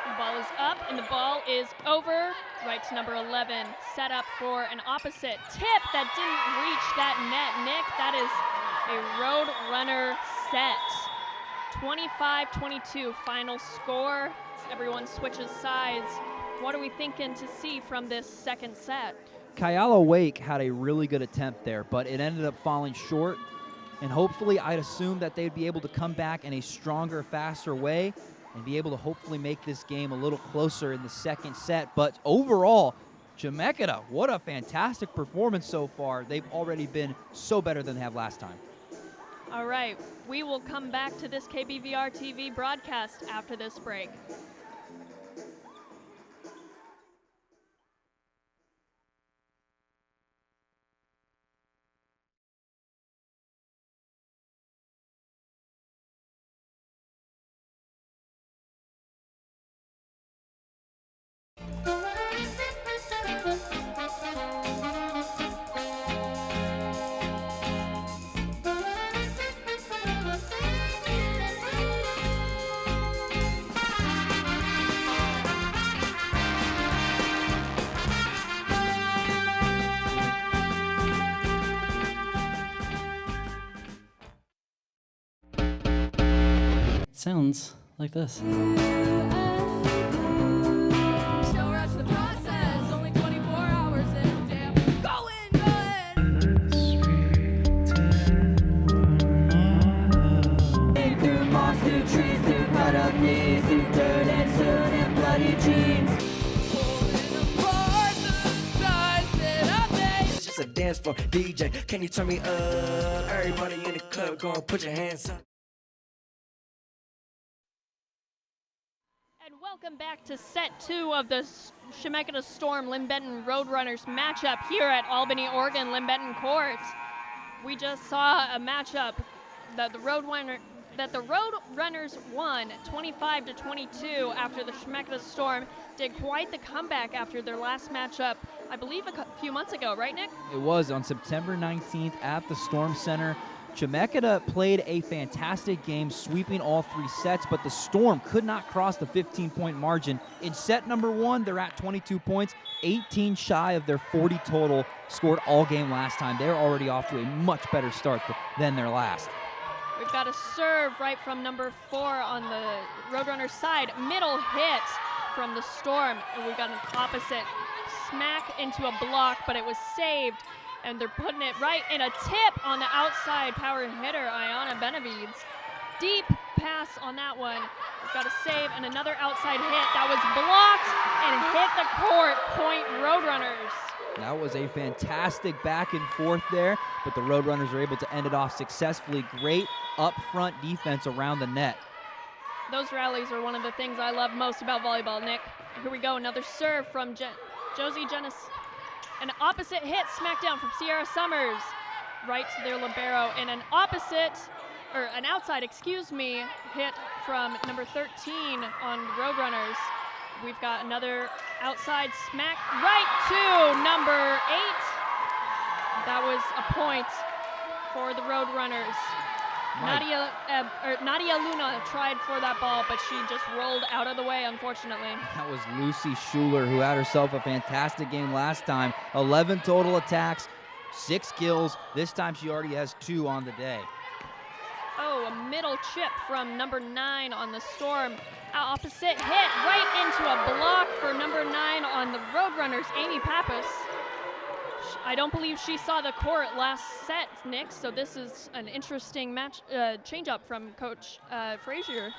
Speaker 1: The ball is up and the ball is over. Right to number 11. Set up for an opposite tip that didn't reach that net. Nick, that is a Roadrunner set. 25-22 final score. Everyone switches sides. What are we thinking to see from this second set?
Speaker 2: Kayala Wake had a really good attempt there, but it ended up falling short. And hopefully, I'd assume that they'd be able to come back in a stronger, faster way and be able to hopefully make this game a little closer in the second set. But overall, Chemeketa, what a fantastic performance so far. They've already been so better than they have last time.
Speaker 1: All right, we will come back to this KBVR TV broadcast after this break.
Speaker 5: Sounds like this.
Speaker 6: Don't rush the process, only 24 hours and damn, going.
Speaker 7: Through moss, through trees, through cut up knees, through dirt and soot and bloody jeans.
Speaker 6: Pulling apart the sides that I made.
Speaker 7: It's just a dance floor, DJ, can you turn me up? Everybody in the club, go and put your hands up.
Speaker 1: Welcome back to set 2 of the Chemeketa Storm Linn-Benton Roadrunners matchup here at Albany, Oregon, Linn-Benton Court. We just saw a matchup that the Roadrunners won 25-22 after the Chemeketa Storm did quite the comeback after their last matchup, I believe a few months ago, right, Nick?
Speaker 2: It was on September 19th at the Storm Center. Chemeketa played a fantastic game, sweeping all 3 sets, but the Storm could not cross the 15-point margin. In set number 1, they're at 22 points, 18 shy of their 40 total scored all game last time. They're already off to a much better start than their last.
Speaker 1: We've got a serve right from number 4 on the Roadrunners side. Middle hit from the Storm, and we've got an opposite smack into a block, but it was saved. And they're putting it right in a tip on the outside power hitter, Iana Benevides. Deep pass on that one. We've got a save and another outside hit that was blocked and hit the court. Point Roadrunners.
Speaker 2: That was a fantastic back and forth there, but the Roadrunners are able to end it off successfully. Great up-front defense around the net.
Speaker 1: Those rallies are one of the things I love most about volleyball, Nick. Here we go, another serve from Josie Jenna. An opposite hit smacked down from Sierra Summers right to their libero, and an outside, hit from number 13 on Roadrunners. We've got another outside smack right to number 8. That was a point for the Roadrunners. Nadia Luna tried for that ball, but she just rolled out of the way, unfortunately.
Speaker 2: That was Lucy Schuler, who had herself a fantastic game last time. 11 total attacks, 6 kills. This time she already has 2 on the day.
Speaker 1: Oh, a middle chip from number 9 on the Storm. Opposite hit right into a block for number 9 on the Roadrunners, Amy Pappas. I don't believe she saw the court last set, Nick, so this is an interesting match change-up from Coach Frazier.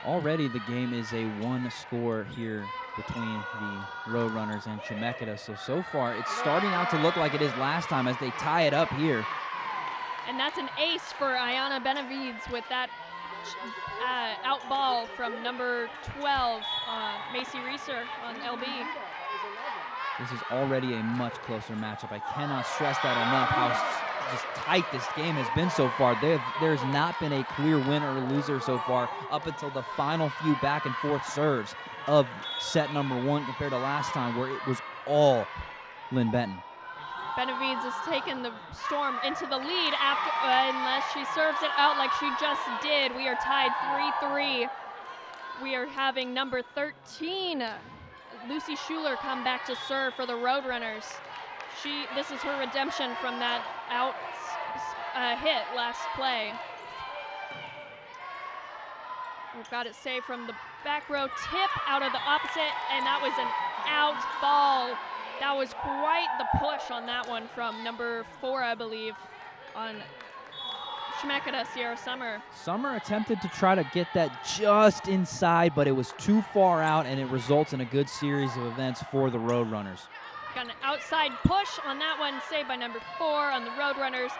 Speaker 2: Already the game is a 1 score here between the Roadrunners and Chemeketa. So far it's starting out to look like it is last time as they tie it up here.
Speaker 1: And that's an ace for Iana Benevides with that out ball from number 12, Mazie Reeser on LB.
Speaker 2: This is already a much closer matchup. I cannot stress that enough, how just tight this game has been so far. There's not been a clear winner or loser so far up until the final few back and forth serves of set number 1 compared to last time where it was all Linn-Benton.
Speaker 1: Benevides has taken the Storm into the lead after, unless she serves it out like she just did. We are tied 3-3. We are having number 13, Lucy Schuler, come back to serve for the Roadrunners. This is her redemption from that out hit last play. We've got it saved from the back row tip out of the opposite, and that was an out ball. That was quite the push on that one from number 4, I believe, on Chemeketa, Sierra Summer.
Speaker 2: Summer attempted to try to get that just inside, but it was too far out, and it results in a good series of events for the Roadrunners.
Speaker 1: Got an outside push on that one, saved by number 4 on the Roadrunners.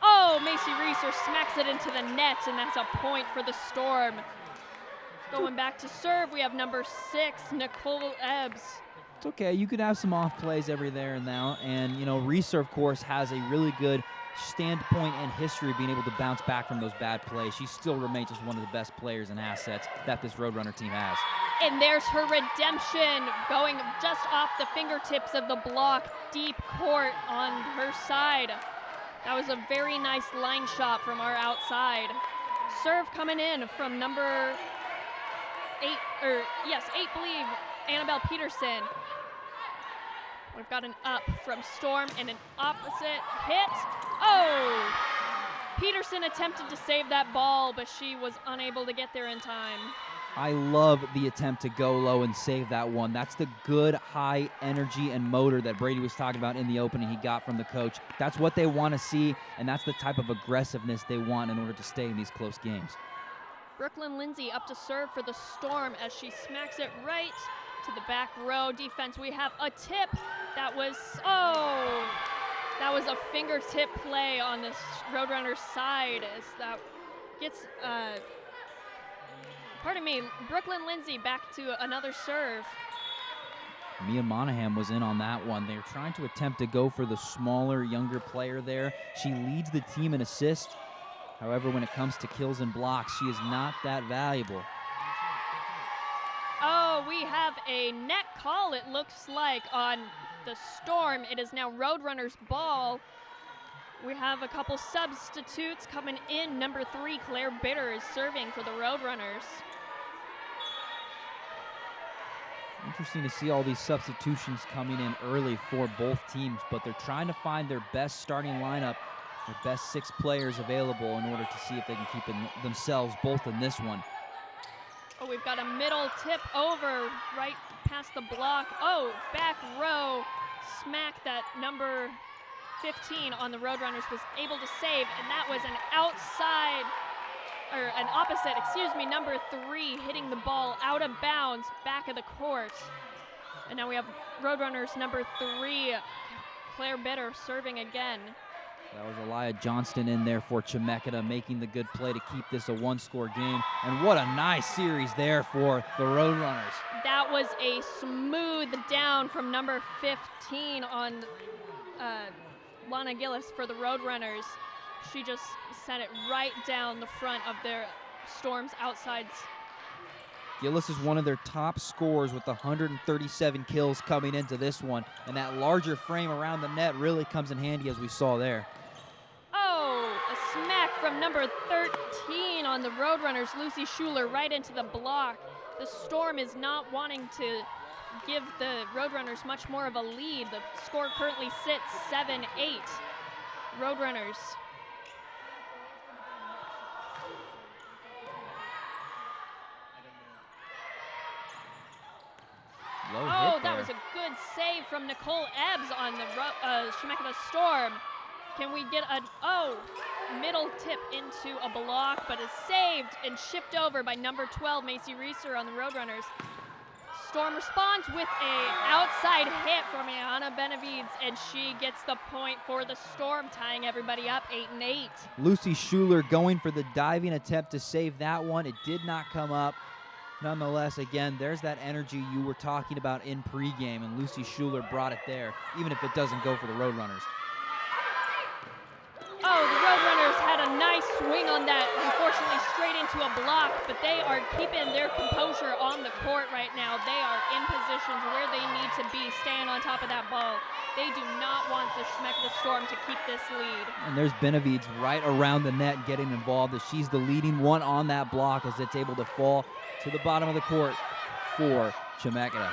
Speaker 1: Oh, Mazie Reeser smacks it into the net, and that's a point for the Storm. Going back to serve, we have number 6, Nicole Ebbs.
Speaker 2: It's okay, you could have some off plays every there and now, and you know, Reeser, of course, has a really good standpoint and history of being able to bounce back from those bad plays. She still remains just one of the best players and assets that this Roadrunner team has.
Speaker 1: And there's her redemption, going just off the fingertips of the block, deep court on her side. That was a very nice line shot from our outside. Serve coming in from number 8, believe, Annabelle Peterson. We've got an up from Storm and an opposite hit. Oh! Peterson attempted to save that ball, but she was unable to get there in time.
Speaker 2: I love the attempt to go low and save that one. That's the good high energy and motor that Brady was talking about in the opening he got from the coach. That's what they want to see, and that's the type of aggressiveness they want in order to stay in these close games.
Speaker 1: Brooklyn Lindsay up to serve for the Storm as she smacks it right to the back row defense. We have a tip that was, that was a fingertip play on this Roadrunner side as that gets, Brooklyn Lindsay back to another serve.
Speaker 2: Mia Monahan was in on that one. They're trying to attempt to go for the smaller, younger player there. She leads the team in assists. However, when it comes to kills and blocks, she is not that valuable.
Speaker 1: Oh, we have a net call, it looks like, on the Storm. It is now Roadrunners' ball. We have a couple substitutes coming in. Number 3, Claire Bitter, is serving for the Roadrunners.
Speaker 2: Interesting to see all these substitutions coming in early for both teams, but they're trying to find their best starting lineup, their best 6 players available in order to see if they can keep themselves both in this one.
Speaker 1: Oh, we've got a middle tip over right past the block. Oh, back row smack that number 15 on the Roadrunners was able to save, and that was an outside, or an opposite, number 3 hitting the ball out of bounds, back of the court. And now we have Roadrunners number 3, Claire Bitter, serving again.
Speaker 2: That was Elia Johnston in there for Chemeketa, making the good play to keep this a 1-score game. And what a nice series there for the Roadrunners.
Speaker 1: That was a smooth down from number 15 on Lana Gillis for the Roadrunners. She just sent it right down the front of their Storm's outsides.
Speaker 2: Gillis is one of their top scorers with 137 kills coming into this one. And that larger frame around the net really comes in handy, as we saw there.
Speaker 1: Oh, a smack from number 13 on the Roadrunners, Lucy Schuler, right into the block. The Storm is not wanting to give the Roadrunners much more of a lead. The score currently sits 7-8. Roadrunners.
Speaker 2: Low hit
Speaker 1: that
Speaker 2: there.
Speaker 1: was a good save from Nicole Ebbs on the Chemeketa Storm. Can we get a, middle tip into a block, but is saved and shipped over by number 12, Mazie Reeser on the Roadrunners. Storm responds with a outside hit from Iana Benevides, and she gets the point for the Storm, tying everybody up 8-8.
Speaker 2: Lucy Schuler going for the diving attempt to save that one. It did not come up. Nonetheless, again, there's that energy you were talking about in pregame, and Lucy Schuler brought it there, even if it doesn't go for the Roadrunners.
Speaker 1: Oh, the Roadrunners had a nice swing on that, unfortunately straight into a block, but they are keeping their composure on the court right now. They are in positions where they need to be, staying on top of that ball. They do not want the Chemeketa Storm to keep this lead.
Speaker 2: And there's Benevides right around the net getting involved, as she's the leading one on that block as it's able to fall to the bottom of the court for Chemeketa.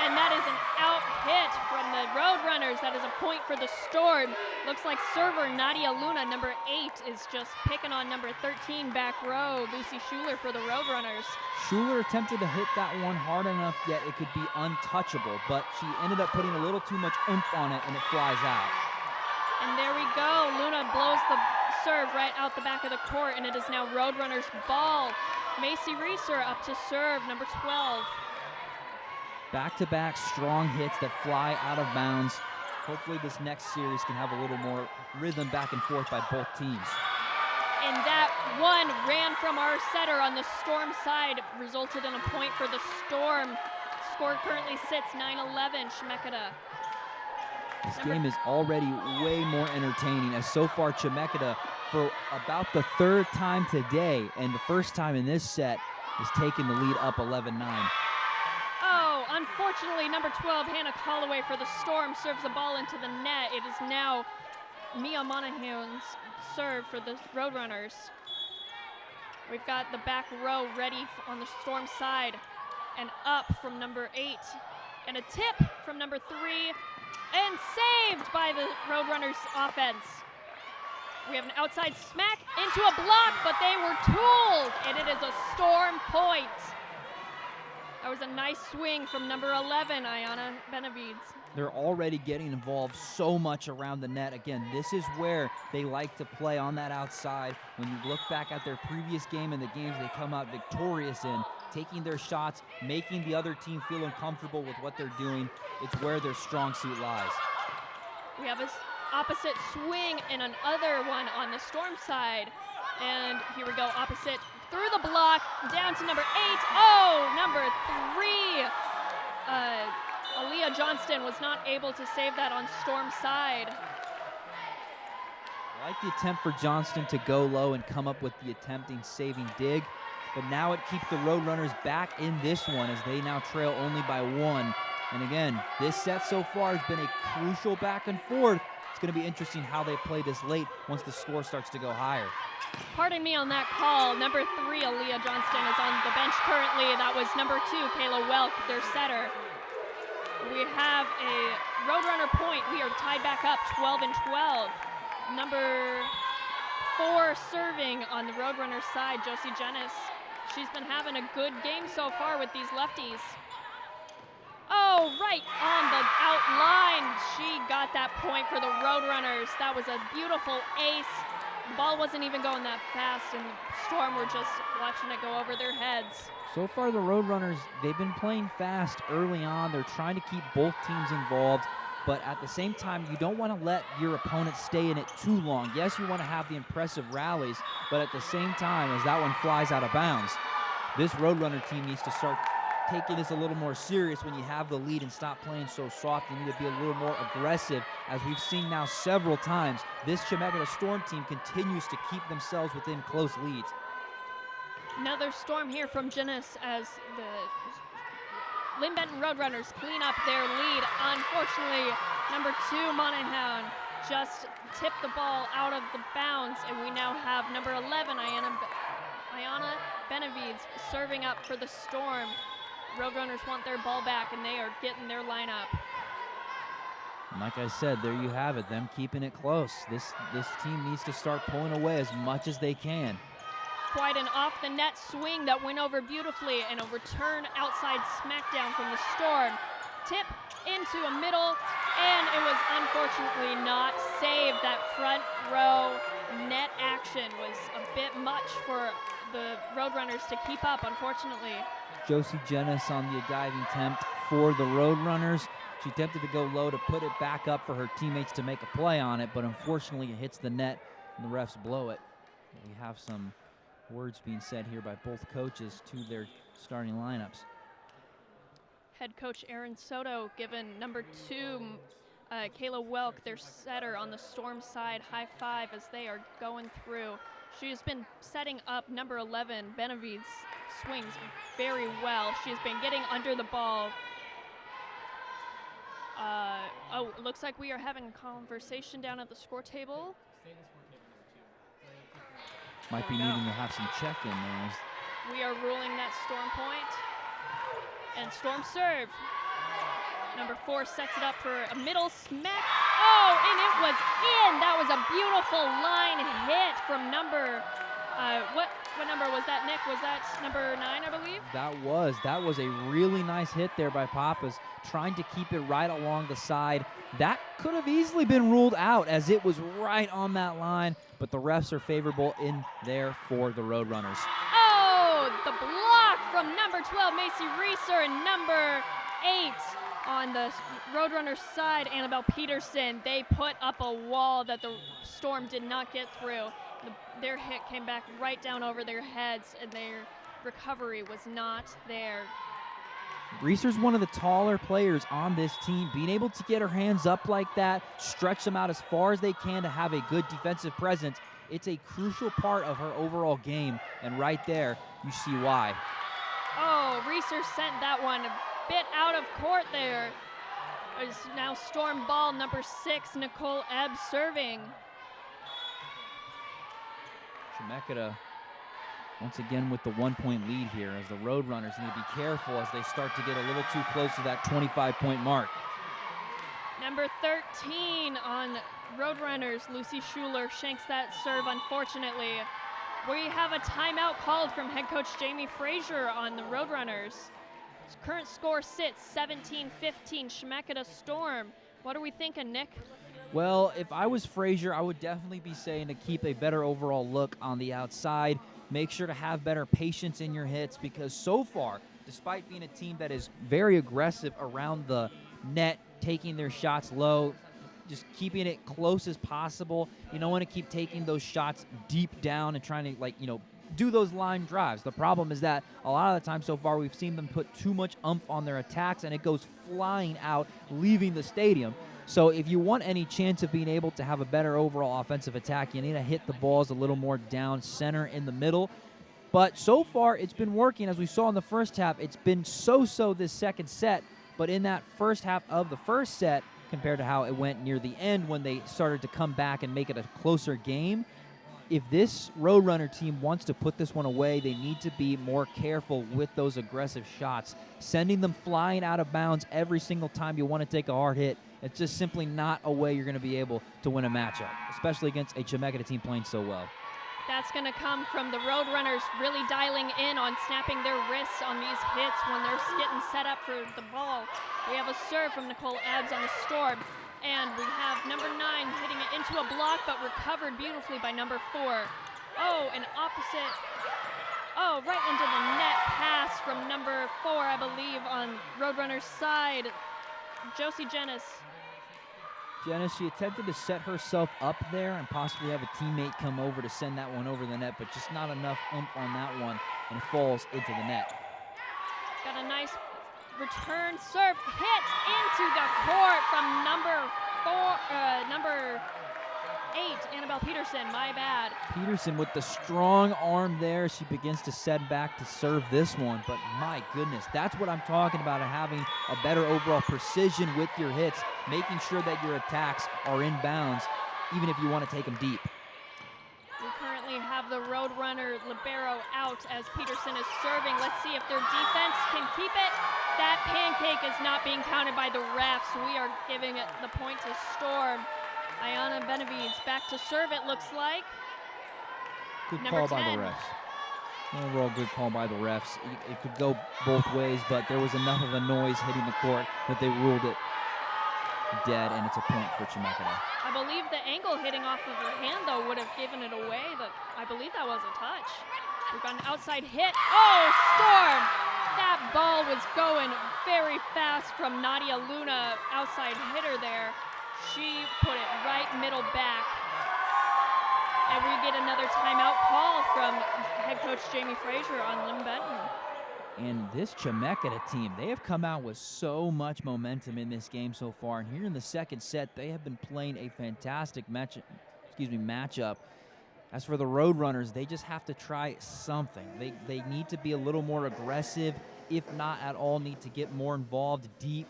Speaker 1: And that is an out hit from the Roadrunners. That is a point for the Storm. Looks like server Nadia Luna, number 8, is just picking on number 13 back row, Lucy Schuler for the Roadrunners.
Speaker 2: Schuler attempted to hit that one hard enough, yet it could be untouchable, but she ended up putting a little too much oomph on it, and it flies out.
Speaker 1: And there we go. Luna blows the serve right out the back of the court, and it is now Roadrunners ball. Mazie Reeser up to serve, number 12.
Speaker 2: Back-to-back strong hits that fly out of bounds. Hopefully this next series can have a little more rhythm back and forth by both teams.
Speaker 1: And that one ran from our setter on the Storm side, resulted in a point for the Storm. Score currently sits 9-11, Chemeketa.
Speaker 2: This game is already way more entertaining, as so far Chemeketa, for about the third time today and the first time in this set, is taking the lead up 11-9.
Speaker 1: Oh, unfortunately, number 12, Hannah Holloway for the Storm, serves the ball into the net. It is now Mia Monahan's serve for the Roadrunners. We've got the back row ready on the Storm side, and up from number 8. And a tip from number 3, and saved by the Roadrunners offense. We have an outside smack into a block, but they were tooled, and it is a Storm point. That was a nice swing from number 11, Iana Benevides.
Speaker 2: They're already getting involved so much around the net. Again, this is where they like to play, on that outside. When you look back at their previous game and the games they come out victorious in, taking their shots, making the other team feel uncomfortable with what they're doing, it's where their strong suit lies.
Speaker 1: We have an opposite swing and another one on the Storm side. And here we go, opposite through the block, down to number 8. Oh, number 3. Aaliyah Johnston was not able to save that on Storm side.
Speaker 2: I like the attempt for Johnston to go low and come up with the attempting saving dig, but now it keeps the Roadrunners back in this one as they now trail only by 1. And again, this set so far has been a crucial back and forth. It's going to be interesting how they play this late once the score starts to go higher.
Speaker 1: Pardon me on that call. Number 3, Aaliyah Johnston, is on the bench currently. That was number 2, Kayla Welk, their setter. We have a Roadrunner point. We are tied back up 12-12. Number 4 serving on the Roadrunner side, Josie Jennis. She's been having a good game so far with these lefties. Oh, right on the outline. She got that point for the Roadrunners. That was a beautiful ace. The ball wasn't even going that fast, and the Storm were just watching it go over their heads.
Speaker 2: So far, the Roadrunners, they've been playing fast early on. They're trying to keep both teams involved, but at the same time, you don't want to let your opponent stay in it too long. Yes, you want to have the impressive rallies, but at the same time, as that one flies out of bounds, this Roadrunner team needs to start taking this a little more serious when you have the lead and stop playing so soft. You need to be a little more aggressive, as we've seen now several times. This Chemeketa Storm team continues to keep themselves within close leads.
Speaker 1: Another Storm here from Jennis as the Linn-Benton Roadrunners clean up their lead. Unfortunately, number 2, Monahan, just tipped the ball out of the bounds, and we now have number 11, Iana Benevides, serving up for the Storm. Roadrunners want their ball back, and they are getting their lineup.
Speaker 2: And like I said, there you have it, them keeping it close. This team needs to start pulling away as much as they can.
Speaker 1: Quite an off-the-net swing that went over beautifully, and a return outside smackdown from the Storm. Tip into a middle, and it was unfortunately not saved. That front row net action was a bit much for the Roadrunners to keep up, unfortunately.
Speaker 2: Josie Jennis on the diving attempt for the Roadrunners. She attempted to go low to put it back up for her teammates to make a play on it, but unfortunately it hits the net and the refs blow it. We have some words being said here by both coaches to their starting lineups.
Speaker 1: Head coach Aaron Soto giving number 2, Kayla Welk, their setter on the Storm side, high five as they are going through. She has been setting up number 11, Benevides, swings very well. She has been getting under the ball. Oh, it looks like we are having a conversation down at the score table.
Speaker 2: Might be needing to have some check-in there.
Speaker 1: We are ruling that Storm point. And Storm serve. Number 4 sets it up for a middle smack. Oh, and it was in. That was a beautiful line hit from number, what number was that, Nick? Was that number 9, I believe?
Speaker 2: That was a really nice hit there by Pappas, trying to keep it right along the side. That could have easily been ruled out as it was right on that line, but the refs are favorable in there for the Roadrunners.
Speaker 1: Oh, the block from number 12, Mazie Reeser, and number 8 on the Roadrunners side, Annabelle Peterson. They put up a wall that the Storm did not get through. Their hit came back right down over their heads, and their recovery was not there.
Speaker 2: Reeser's one of the taller players on this team. Being able to get her hands up like that, stretch them out as far as they can to have a good defensive presence, it's a crucial part of her overall game, and right there, you see why.
Speaker 1: Oh, Reeser sent that one a bit out of court there. It's now Storm ball, number 6, Nicole Ebb serving.
Speaker 2: Chemeketa once again with the 1-point lead here as the Roadrunners need to be careful as they start to get a little too close to that 25-point mark.
Speaker 1: Number 13 on Roadrunners, Lucy Schuler, shanks that serve, unfortunately. We have a timeout called from head coach Jamie Frazier on the Roadrunners. Current score sits 17-15, Chemeketa Storm. What are we thinking, Nick?
Speaker 2: Well, if I was Frazier, I would definitely be saying to keep a better overall look on the outside. Make sure to have better patience in your hits because so far, despite being a team that is very aggressive around the net, taking their shots low, just keeping it close as possible, you don't want to keep taking those shots deep down and trying to, do those line drives. The problem is that a lot of the time so far we've seen them put too much oomph on their attacks and it goes flying out, leaving the stadium. So if you want any chance of being able to have a better overall offensive attack, you need to hit the balls a little more down center in the middle. But so far it's been working. As we saw in the first half, it's been so-so this second set. But in that first half of the first set, compared to how it went near the end when they started to come back and make it a closer game, if this Roadrunner team wants to put this one away, they need to be more careful with those aggressive shots. Sending them flying out of bounds every single time you want to take a hard hit, it's just simply not a way you're going to be able to win a matchup, especially against a Chemeketa team playing so well.
Speaker 1: That's going to come from the Roadrunners really dialing in on snapping their wrists on these hits when they're getting set up for the ball. We have a serve from Nicole Ebbs on the Storm. And we have number 9 hitting it into a block, but recovered beautifully by number 4. Oh, an opposite. Oh, right into the net pass from number 4, I believe, on Roadrunner's side. Josie Jennis.
Speaker 2: She attempted to set herself up there and possibly have a teammate come over to send that one over the net, but just not enough oomph on that one, and it falls into the net.
Speaker 1: Got a nice return serve hit into the court from number 8, Annabelle Peterson, my bad.
Speaker 2: Peterson with the strong arm there. She begins to set back to serve this one, but my goodness, that's what I'm talking about, having a better overall precision with your hits. making sure that your attacks are in bounds, even if you want to take them deep.
Speaker 1: We currently have the Roadrunner libero out as Peterson is serving. Let's see if their defense can keep it. That pancake is not being counted by the refs. We are giving it the point to Storm. Iana Benevides back to serve, it looks like.
Speaker 2: Good
Speaker 1: Number
Speaker 2: call by
Speaker 1: 10.
Speaker 2: the refs. Overall good call by the refs. It could go both ways, but there was enough of a noise hitting the court that they ruled it dead, and it's a point for Chemeketa.
Speaker 1: I believe the angle hitting off of her hand, though, would have given it away. I believe that was a touch. We've got an outside hit. Oh, Storm! That ball was going very fast from Nadia Luna, outside hitter there. She put it right middle back. And we get another timeout call from head coach Jamie Frazier on Linn-Benton.
Speaker 2: And this Chemeketa team, they have come out with so much momentum in this game so far. And here in the second set, they have been playing a fantastic matchup. As for the Roadrunners, they just have to try something. They need to be a little more aggressive, if not at all, need to get more involved deep.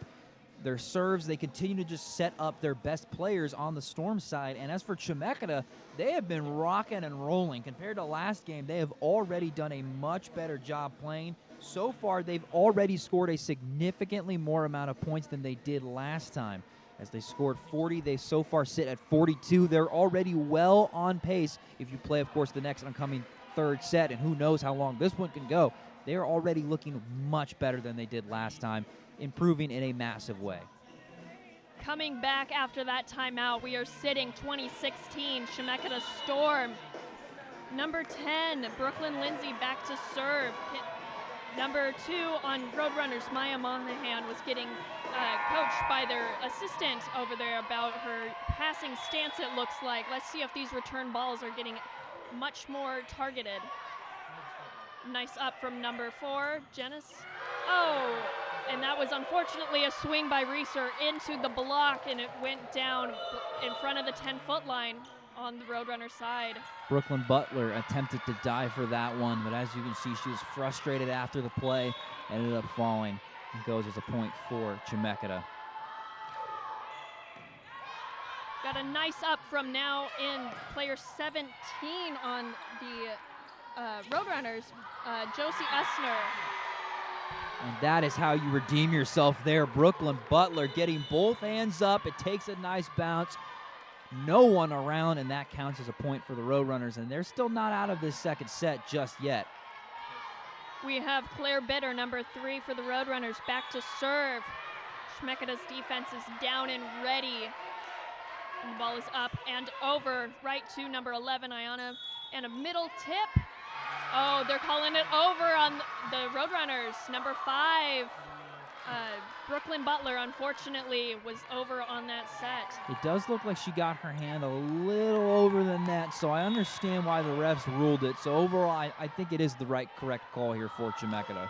Speaker 2: Their serves, they continue to just set up their best players on the Storm side. And as for Chemeketa, they have been rocking and rolling. Compared to last game, they have already done a much better job playing. So far, they've already scored a significantly more amount of points than they did last time. As they scored 40, they so far sit at 42. They're already well on pace if you play, of course, the next upcoming third set, and who knows how long this one can go. They're already looking much better than they did last time, improving in a massive way.
Speaker 1: Coming back after that timeout, we are sitting 2016, Chemeketa Storm. Number 10, Brooklyn Lindsay back to serve. Number 2 on Roadrunners, Maya Monahan, was getting coached by their assistant over there about her passing stance, it looks like. Let's see if these return balls are getting much more targeted. Nice up from number 4, Janice. Oh, and that was unfortunately a swing by Reeser into the block, and it went down in front of the 10-foot line on the Roadrunner side.
Speaker 2: Brooklyn Butler attempted to dive for that one, but as you can see, she was frustrated after the play, ended up falling, and goes as a point for Chemeketa.
Speaker 1: Got a nice up from now in player 17 on the Roadrunners, Josie Essner.
Speaker 2: And that is how you redeem yourself there. Brooklyn Butler getting both hands up. It takes a nice bounce. No one around, and that counts as a point for the Roadrunners, and they're still not out of this second set just yet.
Speaker 1: We have Claire Bitter, number 3 for the Roadrunners, back to serve. Chemeketa's defense is down and ready. And the ball is up and over, right to number 11, Iana, and a middle tip. Oh, they're calling it over on the Roadrunners. Number 5, Brooklyn Butler, unfortunately, was over on that set.
Speaker 2: It does look like she got her hand a little over the net, so I understand why the refs ruled it. So overall, I think it is the correct call here for Chemeketa.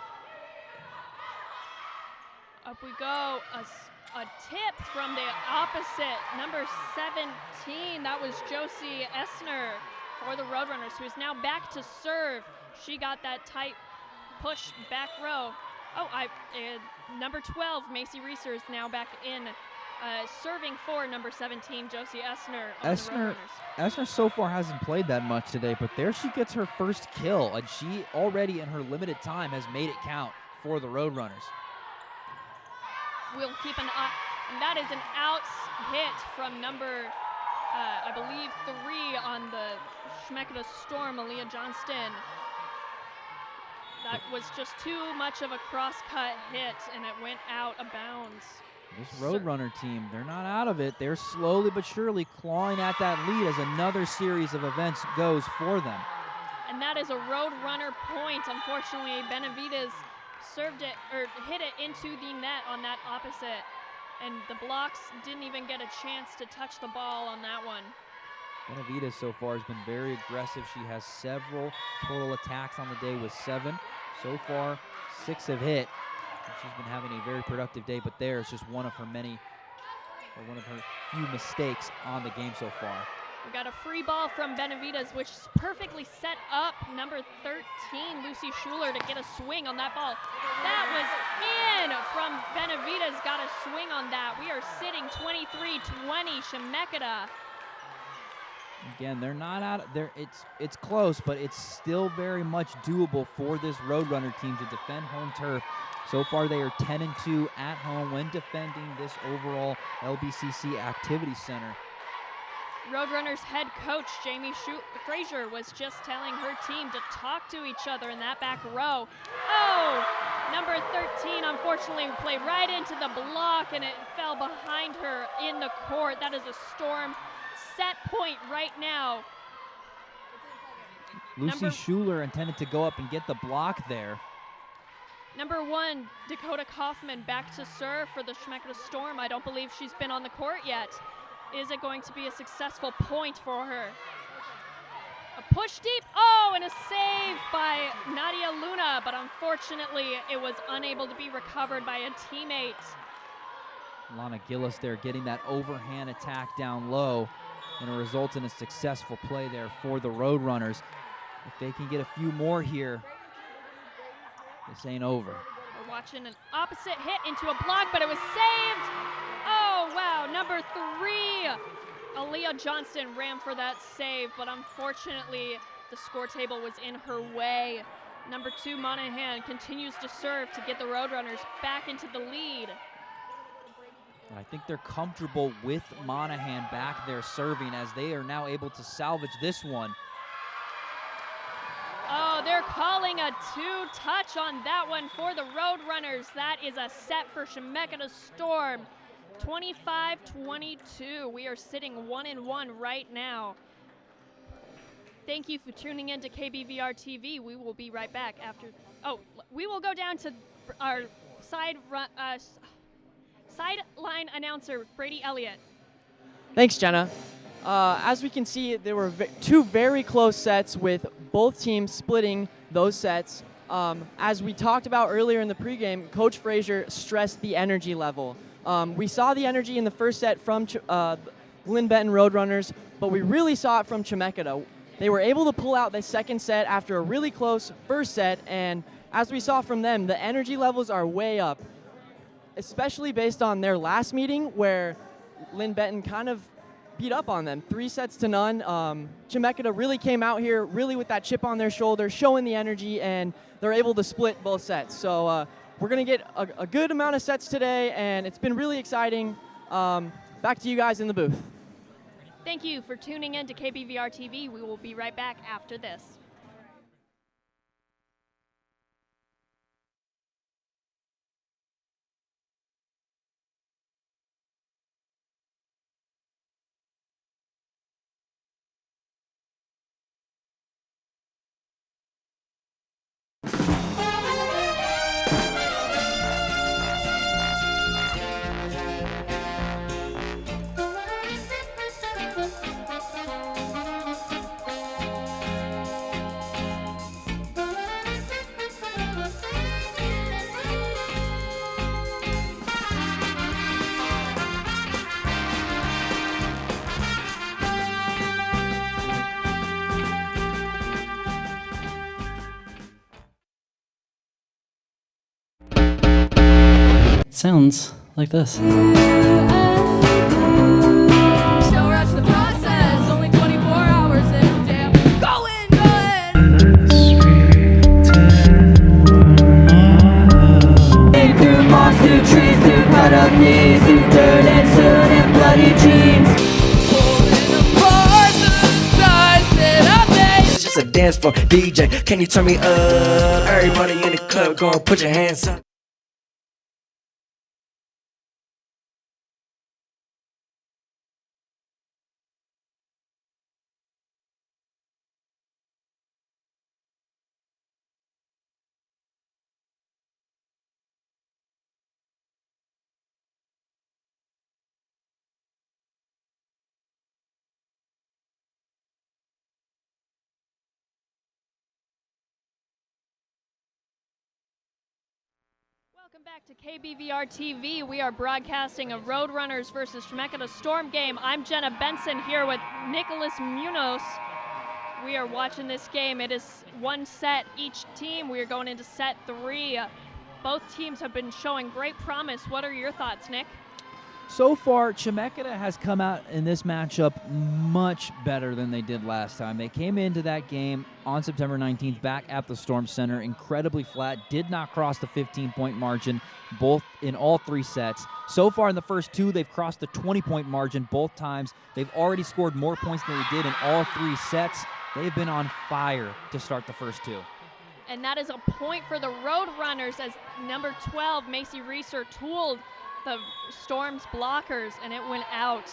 Speaker 1: Up we go, a tip from the opposite, number 17. That was Josie Essner for the Roadrunners, who is now back to serve. She got that tight push back row. Oh, number 12, Mazie Reeser, is now back in, serving for number 17, Josie Essner on the Roadrunners.
Speaker 2: Essner so far hasn't played that much today, but there she gets her first kill, and she already in her limited time has made it count for the Roadrunners.
Speaker 1: We'll keep an eye, and that is an outs hit from number, I believe, 3 on the Chemeketa Storm, Aaliyah Johnston. That was just too much of a cross-cut hit, and it went out of bounds.
Speaker 2: This Roadrunner team, they're not out of it. They're slowly but surely clawing at that lead as another series of events goes for them.
Speaker 1: And that is a Roadrunner point. Unfortunately, Benevides served it, or hit it into the net on that opposite. And the blocks didn't even get a chance to touch the ball on that one.
Speaker 2: Benevides so far has been very aggressive. She has several total attacks on the day with 7. So far, 6 have hit. And she's been having a very productive day, but there is just one of her few mistakes on the game so far.
Speaker 1: We got a free ball from Benevides, which is perfectly set up. Number 13, Lucy Schuler, to get a swing on that ball. That was in from Benevides, got a swing on that. We are sitting 23-20, Chemeketa.
Speaker 2: Again, they're not out. It's close, but it's still very much doable for this Roadrunner team to defend home turf. So far, they are 10-2 at home when defending this overall LBCC Activity Center.
Speaker 1: Roadrunners head coach Jamie Frazier was just telling her team to talk to each other in that back row. Oh, number 13 unfortunately played right into the block and it fell behind her in the court. That is a Storm set point right now.
Speaker 2: Lucy Schuler intended to go up and get the block there.
Speaker 1: Number 1, Dakota Kaufman back to serve for the Chemeketa Storm. I don't believe she's been on the court yet. Is it going to be a successful point for her? A push deep, oh, and a save by Nadia Luna, but unfortunately it was unable to be recovered by a teammate.
Speaker 2: Lana Gillis there getting that overhand attack down low, and it results in a successful play there for the Roadrunners. If they can get a few more here, this ain't over.
Speaker 1: We're watching an opposite hit into a block, but it was saved. Oh, wow, number 3, Aaliyah Johnston ran for that save, but unfortunately the score table was in her way. Number 2, Monahan continues to serve to get the Roadrunners back into the lead.
Speaker 2: I think they're comfortable with Monahan back there serving as they are now able to salvage this one.
Speaker 1: Oh, they're calling a 2-touch on that one for the Roadrunners. That is a set for Chemeketa Storm. 25-22. We are sitting 1-1 right now. Thank you for tuning in to KBVR TV. We will be right back after. Oh, we will go down to our sideline announcer, Brady Elliott.
Speaker 3: Thanks, Jenna. As we can see, there were two very close sets with both teams splitting those sets. As we talked about earlier in the pregame, Coach Frazier stressed the energy level. We saw the energy in the first set from Linn-Benton Roadrunners, but we really saw it from Chemeketa. They were able to pull out the second set after a really close first set, and as we saw from them, the energy levels are way up, especially based on their last meeting where Linn-Benton kind of beat up on them, 3-0. Chemeketa really came out here really with that chip on their shoulder, showing the energy, and they're able to split both sets. So we're going to get a good amount of sets today, and it's been really exciting. Back to you guys in the booth.
Speaker 1: Thank you for tuning in to KBVR TV. We will be right back after this.
Speaker 5: Sounds like this.
Speaker 6: Don't rush the process, only 24 hours and damn, going.
Speaker 7: Through moss, through trees, through cut up knees, through dirt and soot and bloody jeans.
Speaker 6: Pulling apart the ties that I made.
Speaker 8: It's just a dance floor, DJ, can you turn me up? Everybody in the club, go and put your hands up.
Speaker 1: Welcome back to KBVR TV. We are broadcasting a Roadrunners versus Chemeketa Storm game. I'm Jenna Benson here with Nicholas Munoz. We are watching this game. It is one set each team. We are going into set 3. Both teams have been showing great promise. What are your thoughts, Nick?
Speaker 2: So far, Chemeketa has come out in this matchup much better than they did last time. They came into that game on September 19th back at the Storm Center, incredibly flat, did not cross the 15-point margin both in all 3 sets. So far in the first 2, they've crossed the 20-point margin both times. They've already scored more points than they did in all 3 sets. They've been on fire to start the first 2.
Speaker 1: And that is a point for the Roadrunners as number 12, Mazie Reeser, tooled the Storm's blockers, and it went out.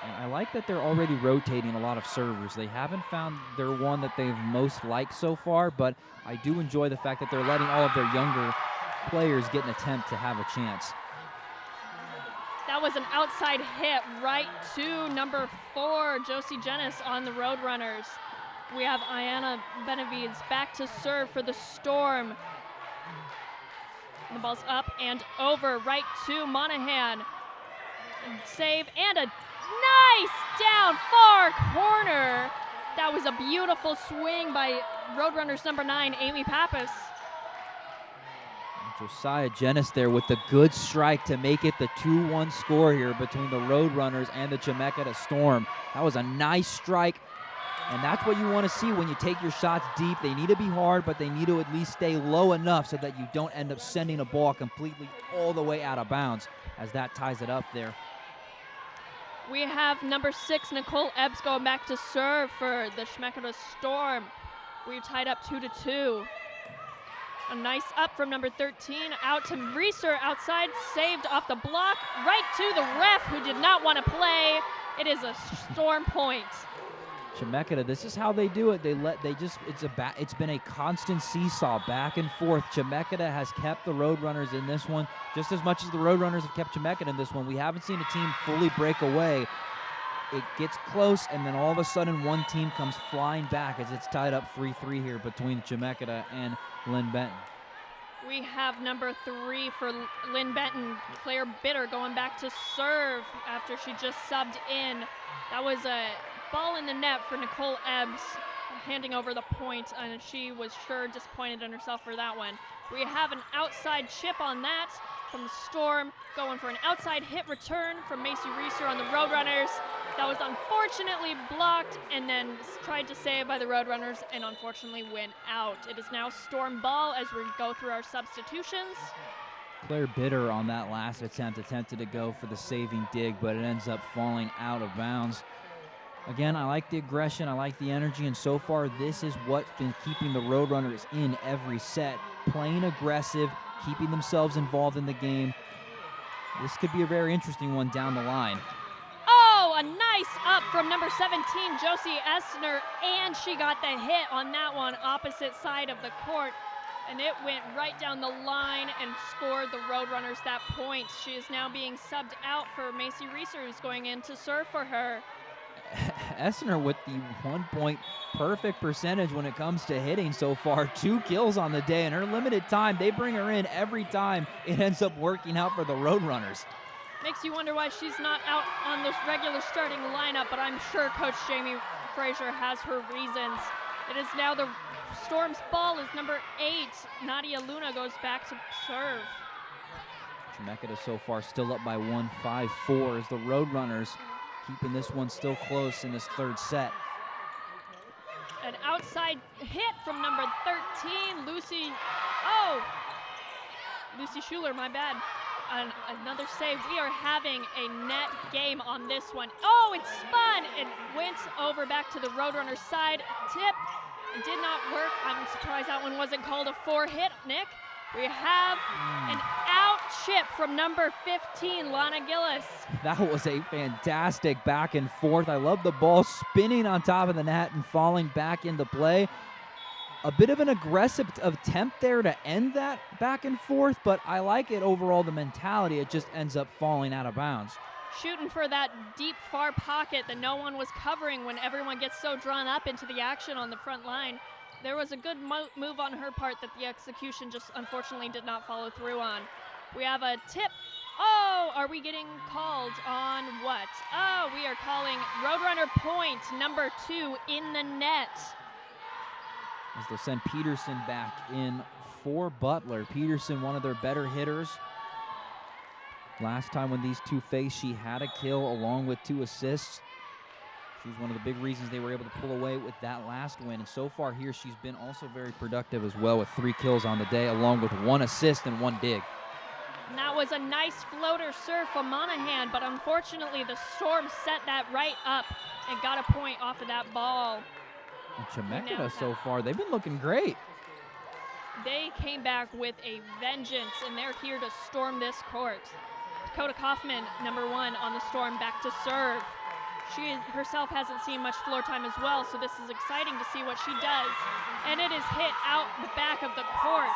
Speaker 2: And I like that they're already rotating a lot of servers. They haven't found their one that they've most liked so far, but I do enjoy the fact that they're letting all of their younger players get an attempt to have a chance.
Speaker 1: That was an outside hit right to number 4, Josie Jennis on the Roadrunners. We have Iana Benevides back to serve for the Storm. The ball's up and over, right to Monahan. Save and a nice down far corner. That was a beautiful swing by Roadrunners number 9, Amy Pappas.
Speaker 2: Josiah Jennis there with the good strike to make it the 2-1 score here between the Roadrunners and the Chemeketa Storm. That was a nice strike. And that's what you want to see when you take your shots deep. They need to be hard, but they need to at least stay low enough so that you don't end up sending a ball completely all the way out of bounds, as that ties it up there.
Speaker 1: We have number 6, Nicole Ebbs, going back to serve for the Chemeketa Storm. We're tied up 2-2. A nice up from number 13, out to Reeser, outside, saved off the block, right to the ref who did not want to play. It is a Storm point.
Speaker 2: Chemeketa, this is how they do it. It's been a constant seesaw back and forth. Chemeketa has kept the Roadrunners in this one just as much as the Roadrunners have kept Chemeketa in this one. We haven't seen a team fully break away. It gets close, and then all of a sudden one team comes flying back as it's tied up 3-3 here between Chemeketa and Linn-Benton.
Speaker 1: We have number 3 for Linn-Benton, Claire Bitter, going back to serve after she just subbed in. That was a ball in the net for Nicole Ebbs, handing over the point, and she was sure disappointed in herself for that one. We have an outside chip on that from the Storm, going for an outside hit return from Mazie Reeser on the Roadrunners. That was unfortunately blocked and then tried to save by the Roadrunners and unfortunately went out. It is now Storm ball as we go through our substitutions.
Speaker 2: Claire Bitter on that last attempt attempted to go for the saving dig, but it ends up falling out of bounds. Again, I like the aggression, I like the energy, and so far this is what's been keeping the Roadrunners in every set. Playing aggressive, keeping themselves involved in the game. This could be a very interesting one down the line.
Speaker 1: Oh, a nice up from number 17, Josie Essner, and she got the hit on that one opposite side of the court, and it went right down the line and scored the Roadrunners that point. She is now being subbed out for Mazie Reeser, who's going in to serve for her.
Speaker 2: Essner with the 1-point perfect percentage when it comes to hitting so far. 2 kills on the day in her limited time. They bring her in every time. It ends up working out for the Roadrunners.
Speaker 1: Makes you wonder why she's not out on this regular starting lineup, but I'm sure Coach Jamie Frazier has her reasons. It is now the Storm's ball is number 8. Nadia Luna goes back to serve.
Speaker 2: Chemeketa so far still up by 1, 5-4 as the Roadrunners keeping this one still close in this 3rd set.
Speaker 1: An outside hit from number 13, Lucy Schuler, my bad. Another save. We are having a net game on this one. Oh, it spun. It went over back to the Roadrunners side. Tip. It did not work. I'm surprised that one wasn't called a 4-hit, Nick. We have an out chip from number 15, Lana Gillis.
Speaker 2: That was a fantastic back and forth. I love the ball spinning on top of the net and falling back into play. A bit of an aggressive attempt there to end that back and forth, but I like it overall, the mentality. It just ends up falling out of bounds.
Speaker 1: Shooting for that deep, far pocket that no one was covering when everyone gets so drawn up into the action on the front line. There was a good move on her part that the execution just unfortunately did not follow through on. We have a tip. Oh, are we getting called on what? Oh, we are calling Roadrunner point number 2 in the net.
Speaker 2: As they'll send Peterson back in for Butler. Peterson, one of their better hitters. Last time when these two faced, she had a kill along with 2 assists. She was one of the big reasons they were able to pull away with that last win. And so far here, she's been also very productive as well with 3 kills on the day, along with 1 assist and 1 dig.
Speaker 1: And that was a nice floater serve from Monahan, but unfortunately the Storm set that right up and got a point off of that ball.
Speaker 2: And Chemeketa so far, they've been looking great.
Speaker 1: They came back with a vengeance, and they're here to storm this court. Dakota Kaufman, number 1 on the Storm, back to serve. She herself hasn't seen much floor time as well, so this is exciting to see what she does. And it is hit out the back of the court.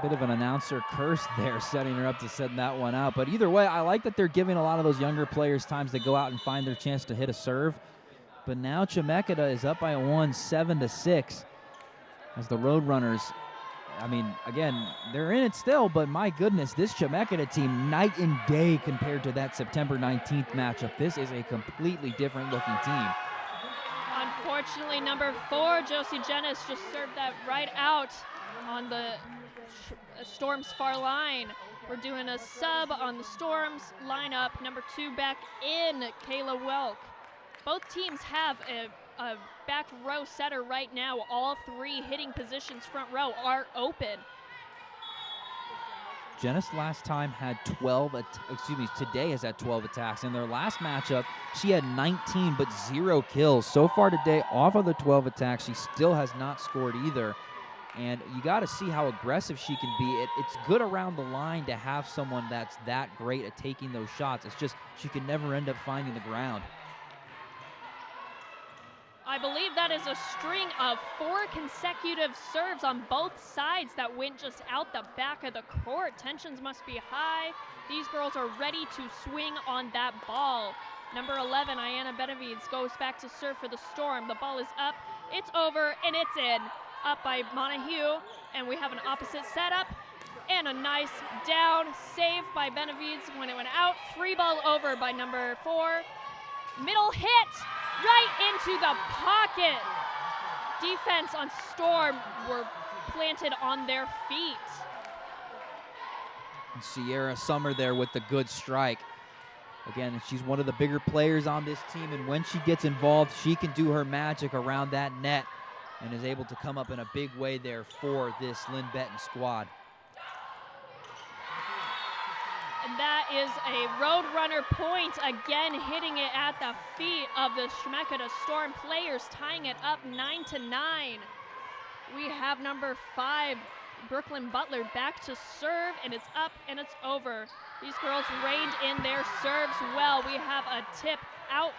Speaker 2: Bit of an announcer curse there, setting her up to send that one out. But either way, I like that they're giving a lot of those younger players times to go out and find their chance to hit a serve. But now Chemeketa is up by 1, 7-6, as the Roadrunners, I mean, again, they're in it still, but my goodness, this Chemeketa team, night and day compared to that September 19th matchup. This is a completely different looking team.
Speaker 1: Unfortunately, number 4, Josie Jennis, just served that right out on the Storm's far line. We're doing a sub on the Storm's lineup. Number 2 back in, Kayla Welk. Both teams have a back row setter right now. All 3 hitting positions front row are open.
Speaker 2: Jennis last time had 12, today has had 12 attacks. In their last matchup, she had 19 but 0 kills. So far today, off of the 12 attacks, she still has not scored either. And you got to see how aggressive she can be. It's good around the line to have someone that's that great at taking those shots. It's just she can never end up finding the ground.
Speaker 1: I believe that is a string of 4 consecutive serves on both sides that went just out the back of the court. Tensions must be high. These girls are ready to swing on that ball. Number 11, Iana Benevides, goes back to serve for the Storm. The ball is up, it's over, and it's in. Up by Montague, and we have an opposite setup. And a nice down save by Benevides when it went out. 3-ball over by number 4. Middle hit right into the pocket. Defense on Storm were planted on their feet.
Speaker 2: And Sierra Summer there with the good strike. Again, she's one of the bigger players on this team, and when she gets involved, she can do her magic around that net and is able to come up in a big way there for this Linn-Benton squad.
Speaker 1: And that is a Roadrunner point, again hitting it at the feet of the Chemeketa Storm players, tying it up 9-9. We have number 5, Brooklyn Butler, back to serve, and it's up and it's over. These girls reined in their serves well. We have a tip out,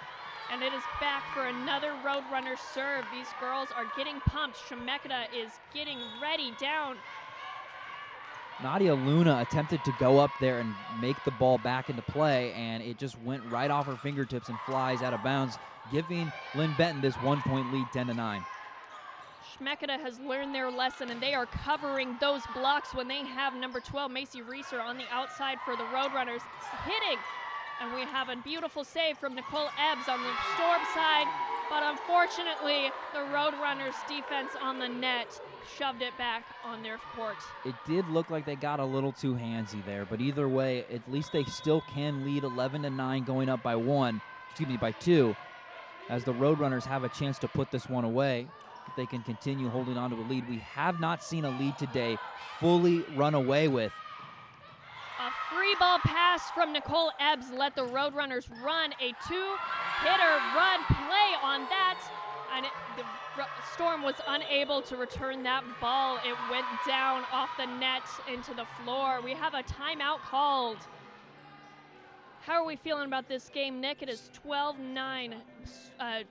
Speaker 1: and it is back for another Roadrunner serve. These girls are getting pumped. Chemeketa is getting ready down.
Speaker 2: Nadia Luna attempted to go up there and make the ball back into play, and it just went right off her fingertips and flies out of bounds, giving Linn-Benton this 1-point lead, 10-9.
Speaker 1: Chemeketa has learned their lesson, and they are covering those blocks when they have number 12, Mazie Reeser, on the outside for the Roadrunners, hitting. And we have a beautiful save from Nicole Ebbs on the Storm side, but unfortunately, the Roadrunners' defense on the net shoved it back on their court.
Speaker 2: It did look like they got a little too handsy there, but either way, at least they still can lead 11-9 going up by 2, as the Roadrunners have a chance to put this one away if they can continue holding on to a lead. We have not seen a lead today fully run away with.
Speaker 1: A free ball pass from Nicole Ebbs let the Roadrunners run a 2-hitter run play on that, and the Storm was unable to return that ball. It went down off the net into the floor. We have a timeout called. How are we feeling about this game, Nick? It is 12-9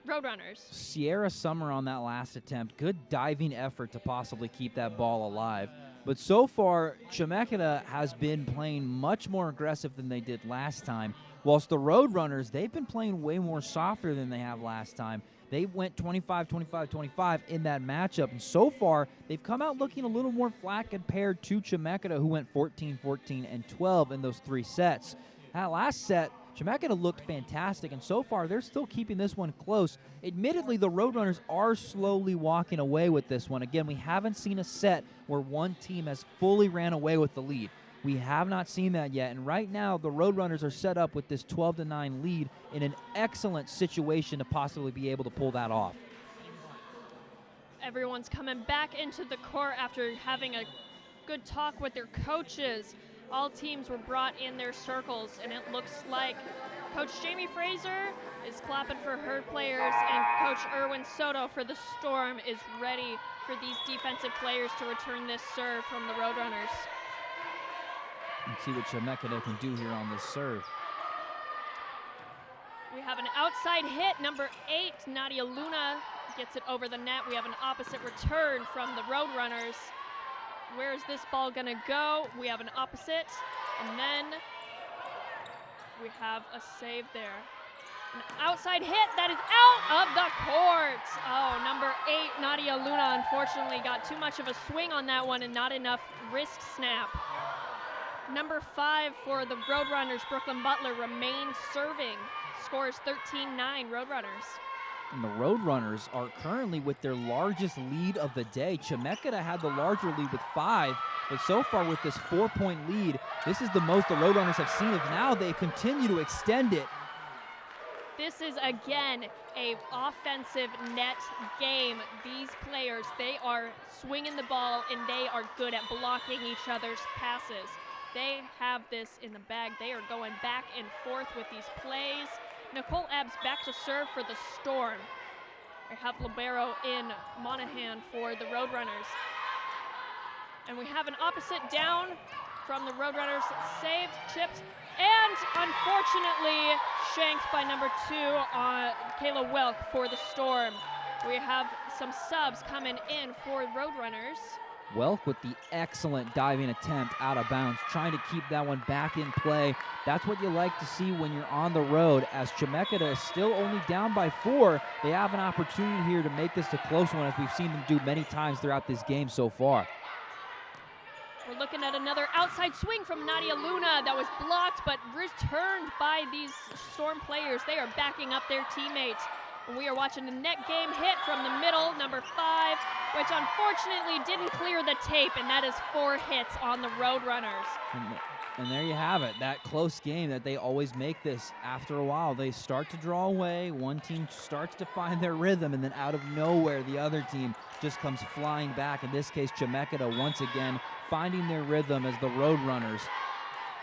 Speaker 1: Roadrunners.
Speaker 2: Sierra Summer on that last attempt. Good diving effort to possibly keep that ball alive. But so far, Chemeketa has been playing much more aggressive than they did last time. Whilst the Roadrunners, they've been playing way more softer than they have last time. They went 25, 25, 25 in that matchup, and so far they've come out looking a little more flat compared to Chemeketa, who went 14, 14, and 12 in those 3 sets. That last set, Chemeketa looked fantastic, and so far they're still keeping this one close. Admittedly, the Roadrunners are slowly walking away with this one. Again, we haven't seen a set where one team has fully ran away with the lead. We have not seen that yet, and right now the Roadrunners are set up with this 12-9 lead in an excellent situation to possibly be able to pull that off.
Speaker 1: Everyone's coming back into the court after having a good talk with their coaches. All teams were brought in their circles, and it looks like Coach Jamie Fraser is clapping for her players, and Coach Erwin Soto for the Storm is ready for these defensive players to return this serve from the Roadrunners.
Speaker 2: Let's see what Chemeketa can do here on this serve.
Speaker 1: We have an outside hit, number 8, Nadia Luna gets it over the net. We have an opposite return from the Roadrunners. Where is this ball gonna go? We have an opposite, and then we have a save there. An outside hit that is out of the court. Oh, number 8, Nadia Luna, unfortunately got too much of a swing on that one and not enough wrist snap. Number 5 for the Roadrunners, Brooklyn Butler, remains serving. Scores 13-9 Roadrunners.
Speaker 2: And the Roadrunners are currently with their largest lead of the day. Chemeketa had the larger lead with 5, but so far with this 4-point lead, this is the most the Roadrunners have seen. If now they continue to extend it.
Speaker 1: This is, again, a offensive net game. These players, they are swinging the ball, and they are good at blocking each other's passes. They have this in the bag. They are going back and forth with these plays. Nicole Ebbs back to serve for the Storm. We have Libero in Monahan for the Roadrunners. And we have an opposite down from the Roadrunners, saved, chipped, and unfortunately shanked by number 2, Kayla Welk for the Storm. We have some subs coming in for Roadrunners.
Speaker 2: Welk with the excellent diving attempt out of bounds, trying to keep that one back in play. That's what you like to see when you're on the road. As Chemeketa is still only down by 4, they have an opportunity here to make this a close one, as we've seen them do many times throughout this game so far.
Speaker 1: We're looking at another outside swing from Nadia Luna that was blocked but returned by these Storm players. They are backing up their teammates. And we are watching the net game hit from the middle, number 5, which unfortunately didn't clear the tape, and that is 4 hits on the Roadrunners.
Speaker 2: And there you have it, that close game that they always make this. After a while, they start to draw away, one team starts to find their rhythm, and then out of nowhere, the other team just comes flying back. In this case, Chemeketa once again finding their rhythm as the Roadrunners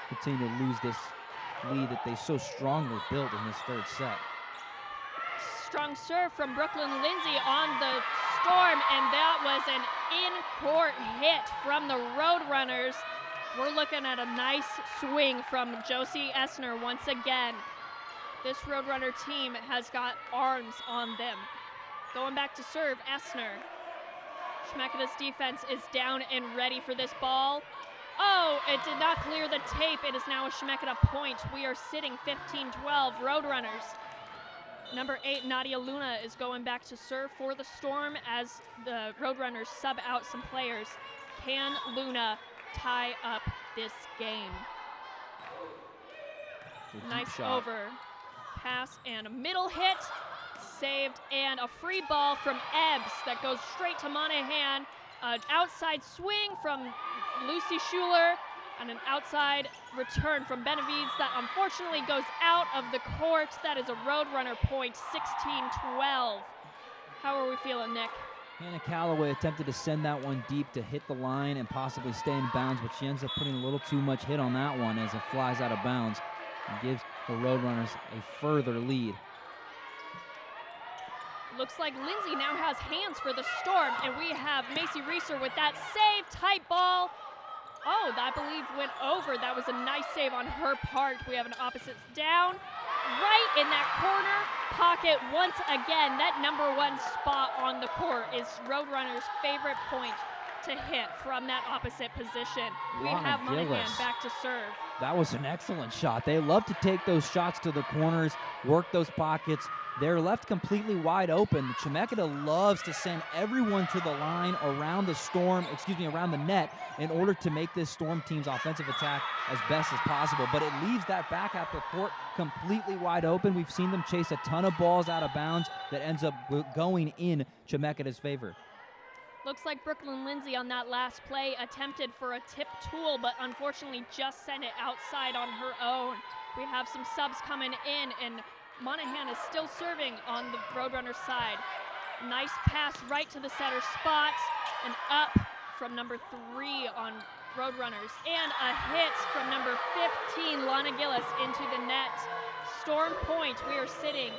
Speaker 2: continue to lose this lead that they so strongly built in this 3rd set.
Speaker 1: Strong serve from Brooklyn Lindsay on the Storm, and that was an in-court hit from the Roadrunners. We're looking at a nice swing from Josie Essner once again. This Roadrunner team has got arms on them. Going back to serve, Essner. Chemeketa's defense is down and ready for this ball. Oh, it did not clear the tape. It is now a Chemeketa point. We are sitting 15-12 Roadrunners. Number 8, Nadia Luna, is going back to serve for the Storm as the Roadrunners sub out some players. Can Luna tie up this game? Nice over pass and a middle hit, saved, and a free ball from Ebbs that goes straight to Monahan. An outside swing from Lucy Schuler, and an outside return from Benevides that unfortunately goes out of the court. That is a Roadrunner point, 16-12. How are we feeling, Nick?
Speaker 2: Hannah Calloway attempted to send that one deep to hit the line and possibly stay in bounds, but she ends up putting a little too much hit on that one as it flies out of bounds and gives the Roadrunners a further lead.
Speaker 1: Looks like Lindsay now has hands for the Storm, and we have Mazie Reeser with that save, tight ball. Oh, that I believe went over. That was a nice save on her part. We have an opposite down, right in that corner pocket once again. That number 1 spot on the court is Roadrunner's favorite point. to hit from that opposite position. We
Speaker 2: Lana
Speaker 1: have Monahan
Speaker 2: Gillis.
Speaker 1: back to serve.
Speaker 2: That was an excellent shot. They love to take those shots to the corners, work those pockets. They're left completely wide open. Chemeketa loves to send everyone to the line around around the net in order to make this Storm team's offensive attack as best as possible. But it leaves that back half of the court completely wide open. We've seen them chase a ton of balls out of bounds that ends up going in Chemeketa's favor.
Speaker 1: Looks like Brooklyn Lindsay on that last play attempted for a tip tool, but unfortunately just sent it outside on her own. We have some subs coming in, and Monahan is still serving on the Roadrunners side. Nice pass right to the setter spot, and up from number 3 on Roadrunners, and a hit from number 15, Lana Gillis, into the net. Storm point, we are sitting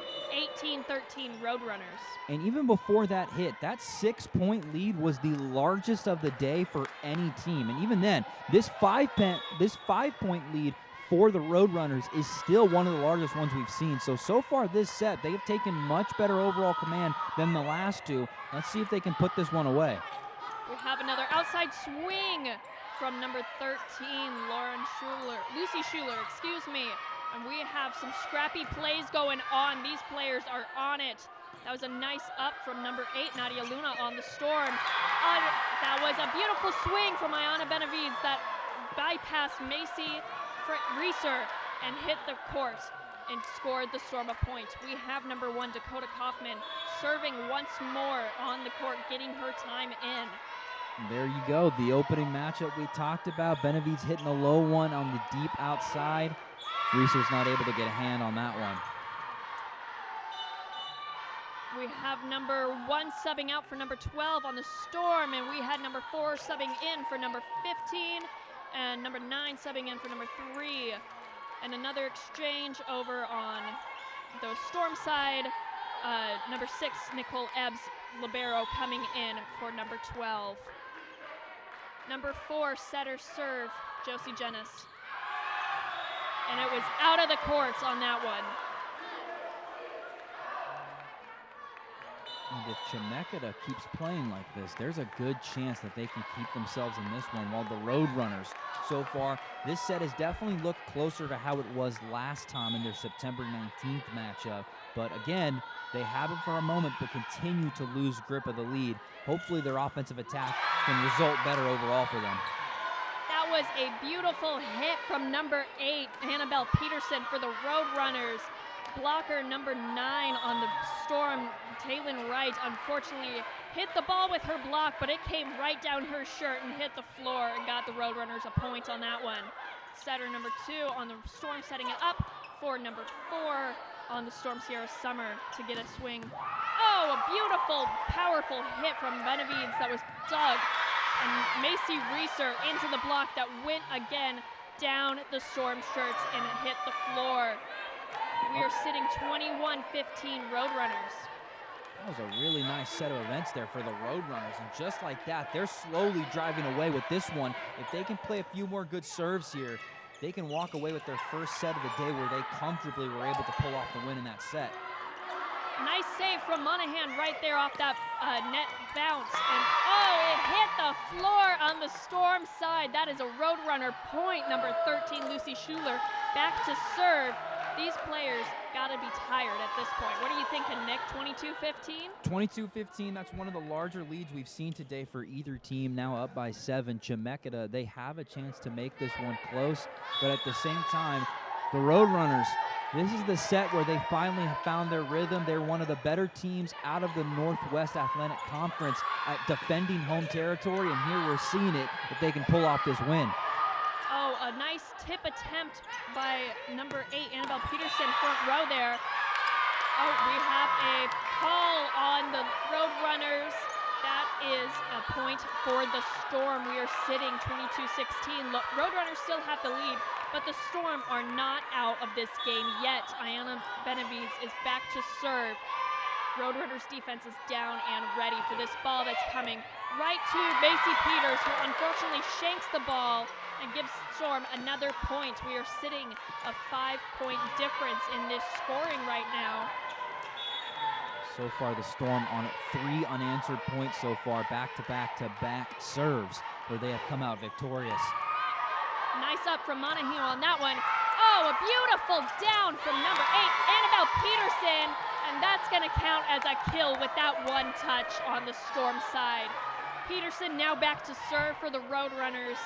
Speaker 1: 18-13 Roadrunners.
Speaker 2: And even before that hit, that 6-point lead was the largest of the day for any team. And even then, this 5-point lead for the Roadrunners is still one of the largest ones we've seen. So far this set, they have taken much better overall command than the last two. Let's see if they can put this one away.
Speaker 1: We have another outside swing from number 13, Lucy Schuler, excuse me. And we have some scrappy plays going on. These players are on it. That was a nice up from number 8, Nadia Luna, on the Storm. That was a beautiful swing from Iana Benevides that bypassed Mazie Reeser and hit the court and scored the Storm a point. We have number 1, Dakota Kaufman, serving once more on the court, getting her time in.
Speaker 2: There you go, the opening matchup we talked about. Benevides hitting a low one on the deep outside. Reeser's not able to get a hand on that one.
Speaker 1: We have number 1 subbing out for number 12 on the Storm, and we had number 4 subbing in for number 15, and number 9 subbing in for number 3. And another exchange over on the Storm side. Number 6, Nicole Ebbs, libero, coming in for number 12. Number 4, setter serve, Josie Jennis. And it was out of the courts on that one.
Speaker 2: And if Chemeketa keeps playing like this, there's a good chance that they can keep themselves in this one, while the Roadrunners, so far, this set has definitely looked closer to how it was last time in their September 19th matchup. But again, they have it for a moment, but continue to lose grip of the lead. Hopefully their offensive attack can result better overall for them.
Speaker 1: That was a beautiful hit from number 8, Annabelle Peterson, for the Roadrunners. Blocker number 9 on the Storm, Taylin Wright, unfortunately hit the ball with her block, but it came right down her shirt and hit the floor and got the Roadrunners a point on that one. Setter number 2 on the Storm, setting it up for number 4 on the Storm, Sierra Summer, to get a swing. Oh, a beautiful, powerful hit from Benevides that was dug. And Mazie Reeser into the block that went again down the Storm shirts and hit the floor. We are sitting 21-15 Roadrunners.
Speaker 2: That was a really nice set of events there for the Roadrunners, and just like that, they're slowly driving away with this one. If they can play a few more good serves here, they can walk away with their first set of the day where they comfortably were able to pull off the win in that set.
Speaker 1: Nice save from Monahan right there off that net bounce. And oh, it hit the floor on the Storm side. That is a Roadrunner point. Number 13, Lucy Schuler, back to serve. These players got to be tired at this point. What are you thinking, Nick? 22-15?
Speaker 2: 22-15, that's one of the larger leads we've seen today for either team, now up by 7. Chemeketa, they have a chance to make this one close, but at the same time, the Roadrunners, this is the set where they finally have found their rhythm. They're one of the better teams out of the Northwest Athletic Conference at defending home territory, and here we're seeing it if they can pull off this win.
Speaker 1: Oh, a nice tip attempt by number 8, Annabelle Peterson, front row there. Oh, we have a call on the Roadrunners. That is a point for the Storm. We are sitting 22-16. Roadrunners still have the lead, but the Storm are not out of this game yet. Iana Benevides is back to serve. Roadrunners defense is down and ready for this ball that's coming right to Mazie Peters, who unfortunately shanks the ball and gives Storm another point. We are sitting a 5-point difference in this scoring right now.
Speaker 2: So far, the Storm on 3 unanswered points so far, back-to-back-to-back serves, where they have come out victorious.
Speaker 1: Nice up from Monaghan on that one. Oh, a beautiful down from number 8, Annabelle Peterson, and that's going to count as a kill with that one touch on the Storm side. Peterson now back to serve for the Roadrunners.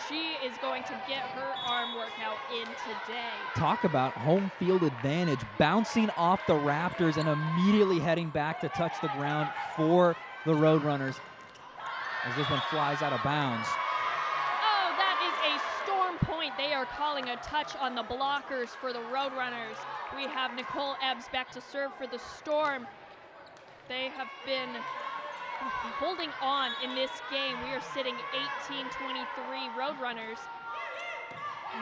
Speaker 1: She is going to get her arm workout in today.
Speaker 2: Talk about home field advantage, bouncing off the Raptors and immediately heading back to touch the ground for the Roadrunners as this one flies out of bounds.
Speaker 1: Oh, that is a Storm point. They are calling a touch on the blockers for the Roadrunners. We have Nicole Ebbs back to serve for the Storm. They have been holding on in this game. We are sitting 18-23 Roadrunners.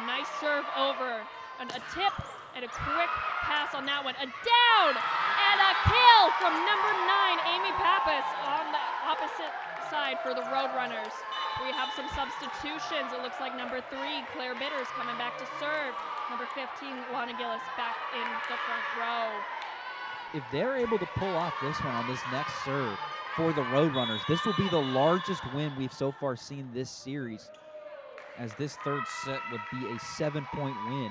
Speaker 1: Nice serve over, and a tip and a quick pass on that one. A down and a kill from number 9, Amy Pappas, on the opposite side for the Roadrunners. We have some substitutions. It looks like number 3, Claire Bitters, coming back to serve. Number 15, Lana Gillis, back in the front row.
Speaker 2: If they're able to pull off this one on this next serve for the Roadrunners, this will be the largest win we've so far seen this series, as this third set would be a 7-point win.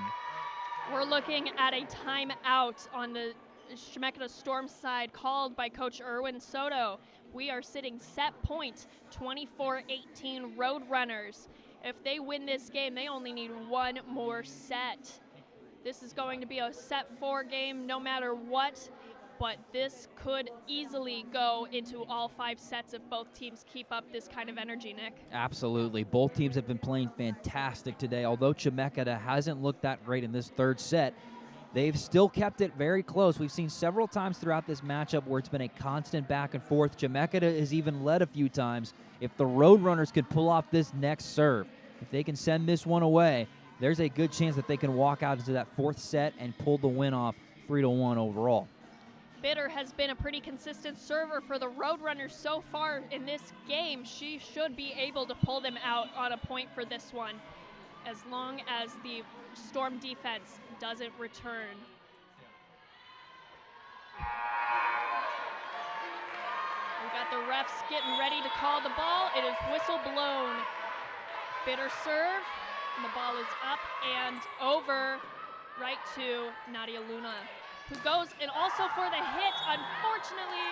Speaker 1: We're looking at a timeout on the Chemeketa Storm side called by Coach Erwin Soto. We are sitting set point 24-18 Roadrunners. If they win this game, they only need one more set. This is going to be a set 4 game no matter what, but this could easily go into all 5 sets if both teams keep up this kind of energy, Nick.
Speaker 2: Absolutely. Both teams have been playing fantastic today. Although Chemeketa hasn't looked that great in this third set, they've still kept it very close. We've seen several times throughout this matchup where it's been a constant back and forth. Chemeketa has even led a few times. If the Roadrunners can pull off this next serve, if they can send this one away, there's a good chance that they can walk out into that 4th set and pull the win off 3-1 overall.
Speaker 1: Bitter has been a pretty consistent server for the Roadrunners so far in this game. She should be able to pull them out on a point for this one, as long as the Storm defense doesn't return. We got the refs getting ready to call the ball. It is whistle blown. Bitter serve, and the ball is up and over right to Nadia Luna, who goes and also for the hit, unfortunately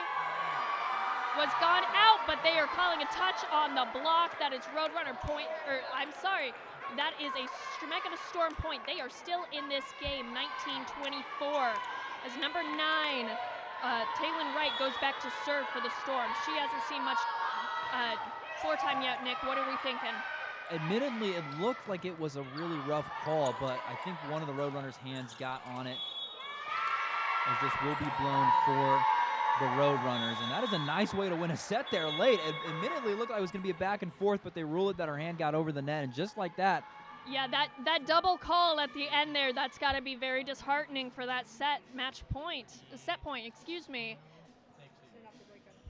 Speaker 1: was gone out, but they are calling a touch on the block. That is Roadrunner point, or I'm sorry, that is a Chemeketa Storm point. They are still in this game, 19-24, as number 9, Taylin Wright, goes back to serve for the Storm. She hasn't seen much floor time yet, Nick. What are we thinking?
Speaker 2: Admittedly, it looked like it was a really rough call, but I think one of the Roadrunners' hands got on it, as this will be blown for the Roadrunners. And that is a nice way to win a set there late. Admittedly, it looked like it was going to be a back and forth, but they ruled it that her hand got over the net, and just like that.
Speaker 1: Yeah, that double call at the end there, that's got to be very disheartening for that set point, excuse me.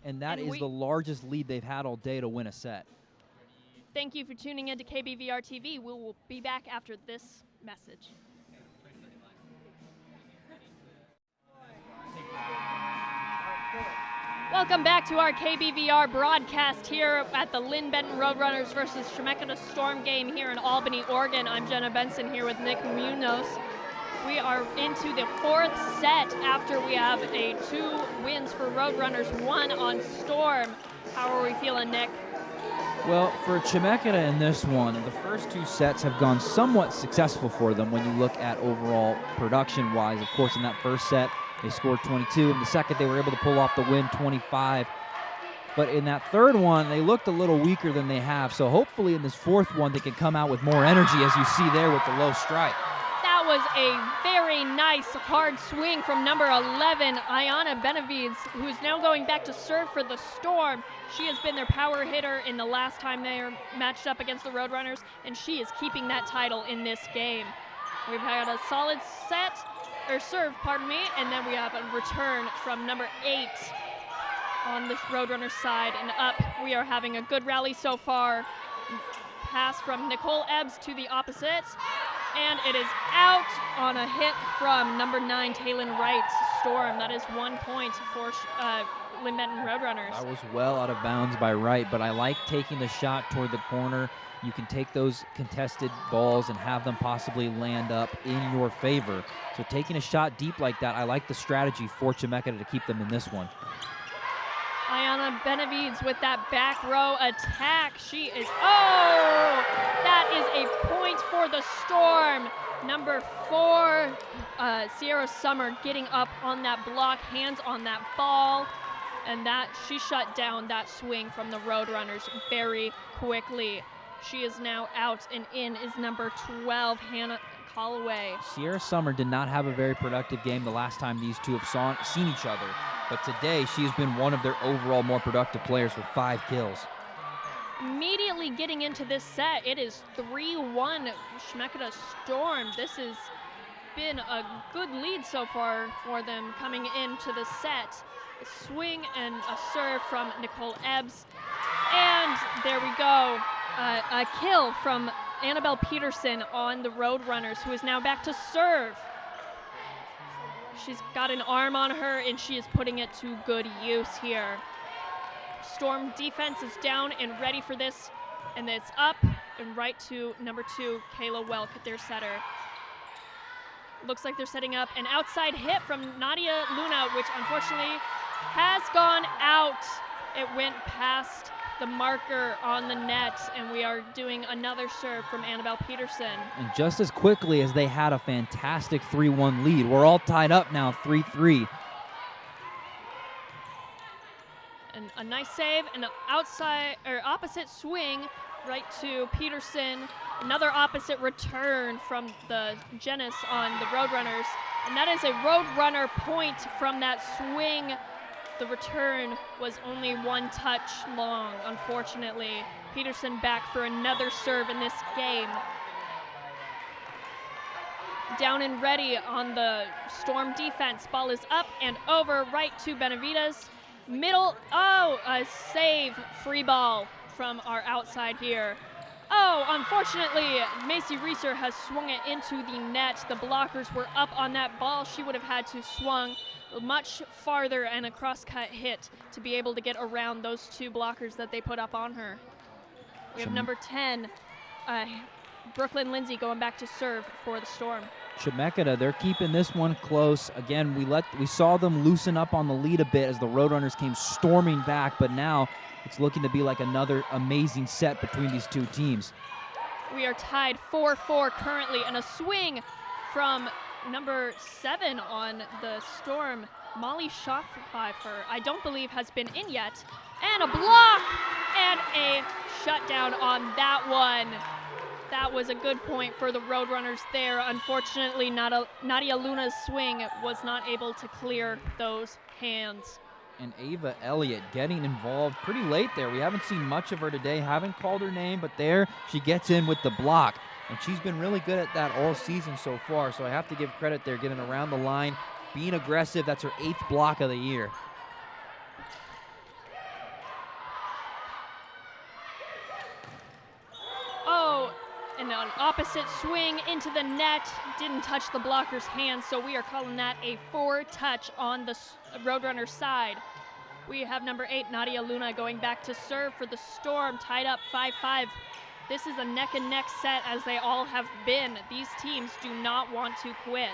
Speaker 2: And that is the largest lead they've had all day to win a set.
Speaker 1: Thank you for tuning in to KBVR TV. We will be back after this message. Welcome back to our KBVR broadcast here at the Linn-Benton Roadrunners versus Chemeketa Storm game here in Albany, Oregon. I'm Jenna Benson here with Nick Munoz. We are into the 4th set after we have 2 wins for Roadrunners, 1 on Storm. How are we feeling, Nick?
Speaker 2: Well, for Chemeketa in this one, the first 2 sets have gone somewhat successful for them when you look at overall production-wise. Of course, in that first set, they scored 22. In the second, they were able to pull off the win, 25. But in that third one, they looked a little weaker than they have. So hopefully in this 4th one, they can come out with more energy, as you see there with the low strike.
Speaker 1: That was a very nice hard swing from number 11, Iana Benevides, who's now going back to serve for the Storm. She has been their power hitter in the last time they are matched up against the Roadrunners, and she is keeping that title in this game. We've had a solid serve, and then we have a return from number 8 on the Roadrunners side, and up. We are having a good rally so far. Pass from Nicole Ebbs to the opposite, and it is out on a hit from number 9, Taylin Wright. Storm. That is 1 point for Linn-Benton Roadrunners.
Speaker 2: That was well out of bounds by Wright, but I like taking the shot toward the corner. You can take those contested balls and have them possibly land up in your favor. So taking a shot deep like that, I like the strategy for Chemeketa to keep them in this one.
Speaker 1: Iana Benevides with that back row attack. She is, oh, that is a point for the Storm. Number 4, Sierra Summer getting up on that block, hands on that ball, and that she shut down that swing from the Roadrunners very quickly. She is now out, and in is number 12, Hannah Callaway.
Speaker 2: Sierra Summer did not have a very productive game the last time these two have seen each other, but today she has been one of their overall more productive players with 5 kills.
Speaker 1: Immediately getting into this set, it is 3-1 Chemeketa Storm. This has been a good lead so far for them coming into the set. A swing and a serve from Nicole Ebbs. And there we go. A kill from Annabelle Peterson on the Roadrunners, who is now back to serve. She's got an arm on her, and she is putting it to good use here. Storm defense is down and ready for this, and it's up and right to number 2, Kayla Welk, their setter. Looks like they're setting up an outside hit from Nadia Luna, which unfortunately has gone out. It went past the marker on the net, and we are doing another serve from Annabelle Peterson.
Speaker 2: And just as quickly as they had a fantastic 3-1 lead, we're all tied up now, 3-3.
Speaker 1: And a nice save and an outside or opposite swing right to Peterson. Another opposite return from the Jenness on the Roadrunners, and that is a Roadrunner point from that swing. The return was only 1 touch long, unfortunately. Peterson back for another serve in this game. Down and ready on the Storm defense. Ball is up and over right to Benevides. Middle, oh, a save, free ball from our outside here. Oh, unfortunately, Mazie Reeser has swung it into the net. The blockers were up on that ball. She would have had to swung much farther and a cross-cut hit to be able to get around those 2 blockers that they put up on her. We have number 10, Brooklyn Lindsay going back to serve for the Storm.
Speaker 2: Chemeketa, they're keeping this one close. Again, we saw them loosen up on the lead a bit as the Roadrunners came storming back, but now it's looking to be like another amazing set between these 2 teams.
Speaker 1: We are tied 4-4 currently, and a swing from number 7 on the Storm, Molly Schaffpfeifer, I don't believe has been in yet, and a block and a shutdown on that one. That was a good point for the Roadrunners there. Unfortunately, Nadia Luna's swing was not able to clear those hands.
Speaker 2: And Ava Elliott getting involved pretty late there. We haven't seen much of her today, haven't called her name, but there she gets in with the block. And she's been really good at that all season so far, so I have to give credit there, getting around the line, being aggressive. That's her 8th block of the year.
Speaker 1: Oh, and an opposite swing into the net. Didn't touch the blocker's hand, so we are calling that a 4-touch on the Roadrunner side. We have number 8, Nadia Luna, going back to serve for the Storm, tied up 5-5. This is a neck-and-neck set, as they all have been. These teams do not want to quit.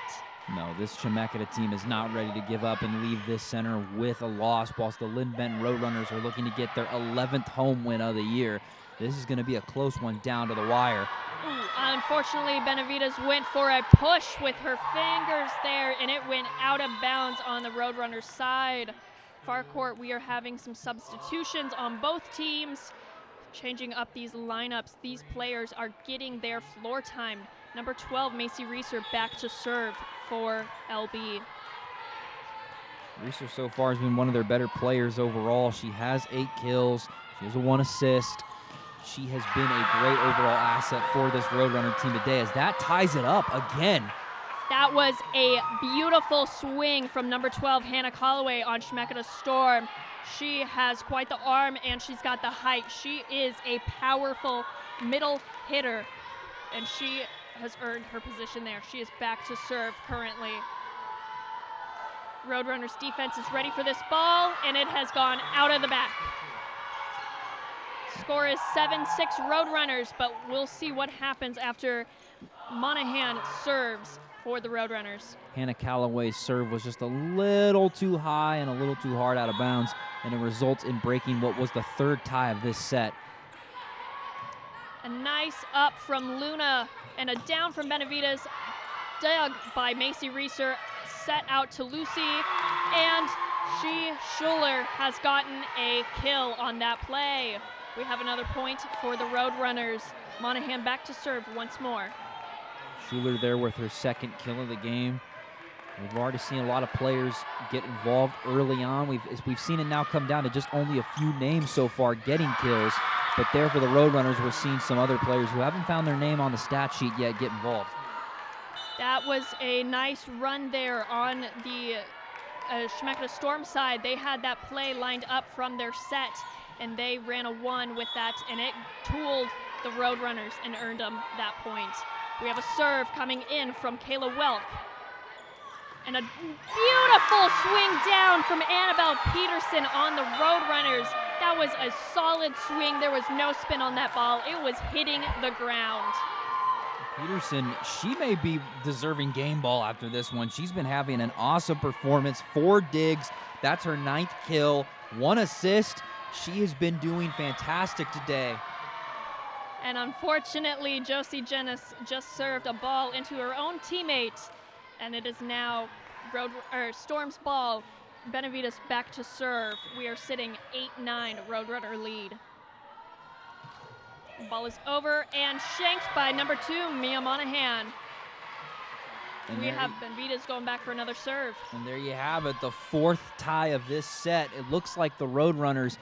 Speaker 2: No, this Chemeketa team is not ready to give up and leave this center with a loss, whilst the Linn-Benton Roadrunners are looking to get their 11th home win of the year. This is going to be a close one down to the wire.
Speaker 1: Ooh, unfortunately, Benevides went for a push with her fingers there, and it went out of bounds on the Roadrunners side. Far court, we are having some substitutions on both teams, changing up these lineups. These players are getting their floor time. Number 12, Mazie Reeser, back to serve for LB.
Speaker 2: Reeser so far has been one of their better players overall. She has 8 kills. She has a 1 assist. She has been a great overall asset for this Roadrunner team today, as that ties it up again.
Speaker 1: That was a beautiful swing from number 12, Hannah Callaway, on Chemeketa Storm. She has quite the arm, and she's got the height. She is a powerful middle hitter, and she has earned her position there. She is back to serve currently. Roadrunners defense is ready for this ball, and it has gone out of the back. Score is 7-6 Roadrunners, but we'll see what happens after Monahan serves for the Roadrunners.
Speaker 2: Hannah Calloway's serve was just a little too high and a little too hard out of bounds, and it results in breaking what was the third tie of this set.
Speaker 1: A nice up from Luna and a down from Benevides, dug by Mazie Reeser, set out to Lucy, and Schuler has gotten a kill on that play. We have another point for the Roadrunners. Monahan back to serve once more.
Speaker 2: Schuler there with her second kill of the game. We've already seen a lot of players get involved early on. We've seen it now come down to just only a few names so far getting kills. But there for the Roadrunners, we're seeing some other players who haven't found their name on the stat sheet yet get involved.
Speaker 1: That was a nice run there on the Chemeketa Storm side. They had that play lined up from their set, and they ran a 1 with that, and it tooled the Roadrunners and earned them that point. We have a serve coming in from Kayla Welk. And a beautiful swing down from Annabelle Peterson on the Roadrunners. That was a solid swing. There was no spin on that ball. It was hitting the ground.
Speaker 2: Peterson, she may be deserving game ball after this one. She's been having an awesome performance. 4 digs. That's her 9th kill. 1 assist. She has been doing fantastic today.
Speaker 1: And unfortunately, Josie Jennis just served a ball into her own teammate. And it is now Storm's ball. Benevides back to serve. We are sitting 8-9 Roadrunner lead. The ball is over and shanked by number 2, Mia Monahan. And we have Benevides going back for another serve.
Speaker 2: And there you have it, the 4th tie of this set. It looks like the Roadrunners,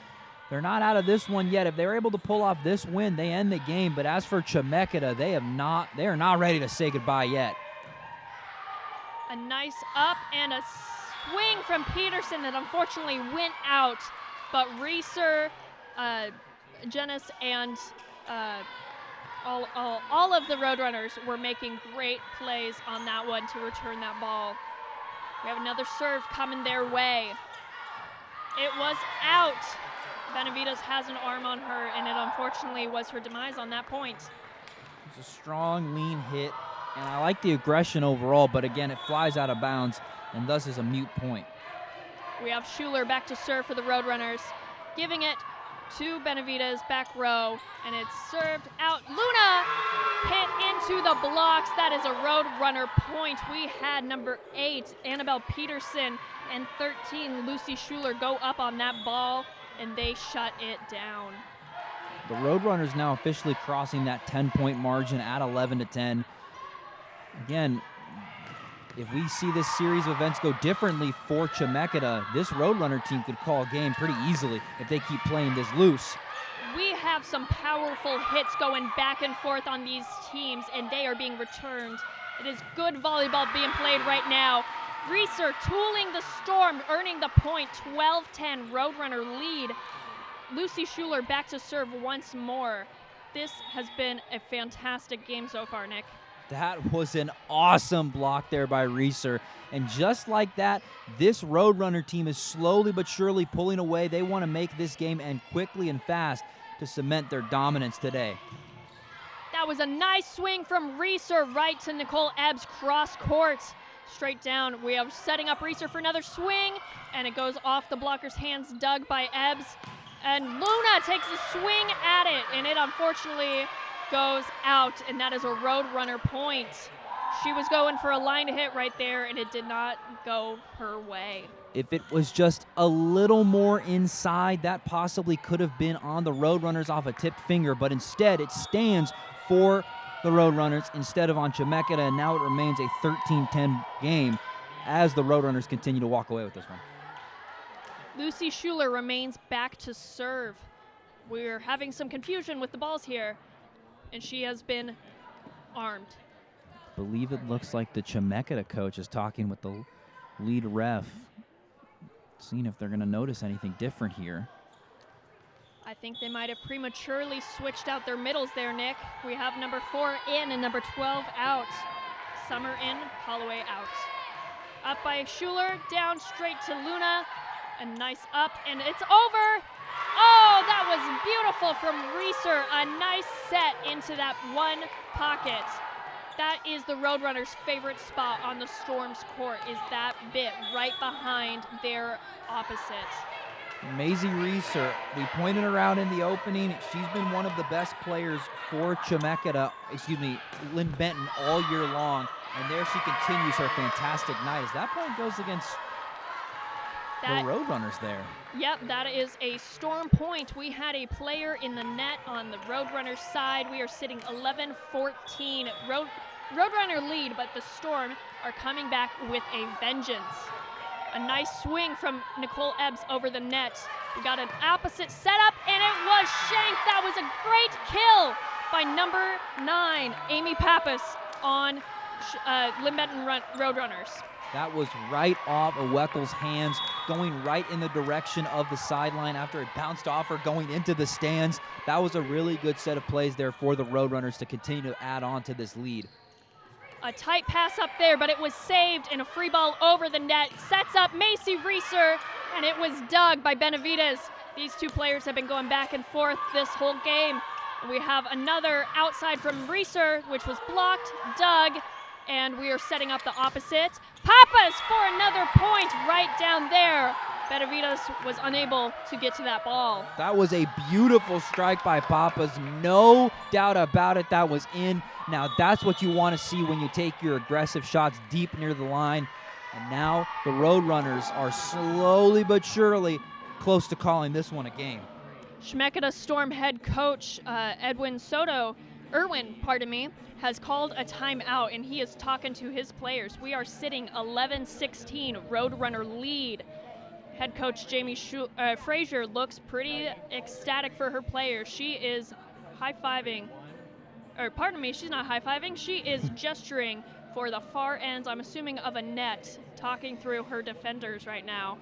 Speaker 2: they're not out of this one yet. If they're able to pull off this win, they end the game. But as for Chemeketa, they are not ready to say goodbye yet.
Speaker 1: A nice up and a swing from Peterson that unfortunately went out. But Reeser, Jennis, and all of the Roadrunners were making great plays on that one to return that ball. We have another serve coming their way. It was out. Benevides has an arm on her, and it unfortunately was her demise on that point.
Speaker 2: It's a strong, lean hit, and I like the aggression overall, but again, it flies out of bounds, and thus is a mute point.
Speaker 1: We have Schuler back to serve for the Roadrunners, giving it to Benevides, back row, and it's served out. Luna hit into the blocks. That is a Roadrunner point. We had number 8, Annabelle Peterson, and 13, Lucy Schuler, go up on that ball, and they shut it down.
Speaker 2: The Roadrunners now officially crossing that 10-point margin at 11-10. Again, if we see this series of events go differently for Chemeketa, this Roadrunner team could call a game pretty easily if they keep playing this loose.
Speaker 1: We have some powerful hits going back and forth on these teams, and they are being returned. It is good volleyball being played right now. Reeser tooling the Storm, earning the point, 12-10 Roadrunner lead. Lucy Schuler back to serve once more. This has been a fantastic game so far, Nick.
Speaker 2: That was an awesome block there by Reeser. And just like that, this Roadrunner team is slowly but surely pulling away. They want to make this game end quickly and fast to cement their dominance today.
Speaker 1: That was a nice swing from Reeser right to Nicole Ebbs, cross court. Straight down. We are setting up Reeser for another swing, and it goes off the blocker's hands, dug by Ebbs. And Luna takes a swing at it, and it unfortunately goes out, and that is a Roadrunner point. She was going for a line hit right there, and it did not go her way.
Speaker 2: If it was just a little more inside, that possibly could have been on the Roadrunners off a tipped finger, but instead it stands for the Roadrunners instead of on Chemeketa, and now it remains a 13-10 game as the Roadrunners continue to walk away with this one.
Speaker 1: Lucy Schuler remains back to serve. We're having some confusion with the balls here, and she has been armed.
Speaker 2: I believe it looks like the Chemeketa coach is talking with the lead ref, seeing if they're going to notice anything different here.
Speaker 1: I think they might have prematurely switched out their middles there, Nick. We have number 4 in and number 12 out. Summer in, Holloway out. Up by Schuler, down straight to Luna. A nice up, and it's over. Oh, that was beautiful from Reeser. A nice set into that one pocket. That is the Roadrunners' favorite spot on the Storm's court, is that bit right behind their opposite.
Speaker 2: Mazie Reeser, we pointed her out in the opening. She's been one of the best players for Linn-Benton all year long. And there she continues her fantastic night as that point goes against the Roadrunners there.
Speaker 1: Yep, that is a Storm point. We had a player in the net on the Roadrunners side. We are sitting 11-14. Roadrunner lead, but the Storm are coming back with a vengeance. A nice swing from Nicole Ebbs over the net. We got an opposite setup, and it was shanked. That was a great kill by number 9, Amy Pappas, on Linn-Benton Roadrunners.
Speaker 2: That was right off of Weckel's hands, going right in the direction of the sideline after it bounced off her, going into the stands. That was a really good set of plays there for the Roadrunners to continue to add on to this lead.
Speaker 1: A tight pass up there, but it was saved, and a free ball over the net. Sets up Mazie Reeser, and it was dug by Benevides. These two players have been going back and forth this whole game. We have another outside from Reeser, which was blocked, dug, and we are setting up the opposite. Pappas for another point right down there. Benevides was unable to get to that ball.
Speaker 2: That was a beautiful strike by Pappas. No doubt about it, that was in. Now that's what you want to see when you take your aggressive shots deep near the line. And now the Roadrunners are slowly but surely close to calling this one a game.
Speaker 1: Chemeketa Storm head coach Irwin, has called a timeout, and he is talking to his players. We are sitting 11-16, Roadrunner lead. Head coach Jamie Frazier looks pretty ecstatic for her players. She is high-fiving, or pardon me, she's not high-fiving. She is gesturing for the far ends, I'm assuming, of a net, talking through her defenders right now.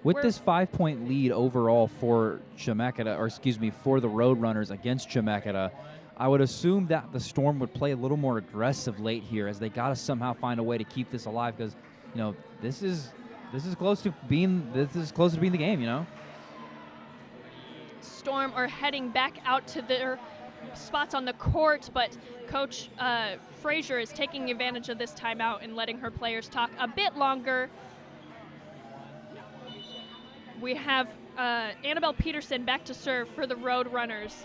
Speaker 2: With this 5-point lead overall for Chemeketa, for the Roadrunners against Chemeketa, I would assume that the Storm would play a little more aggressive late here, as they got to somehow find a way to keep this alive, because this is close to being the game.
Speaker 1: Storm are heading back out to their spots on the court, but Coach Frazier is taking advantage of this timeout and letting her players talk a bit longer. We have Annabelle Peterson back to serve for the Roadrunners.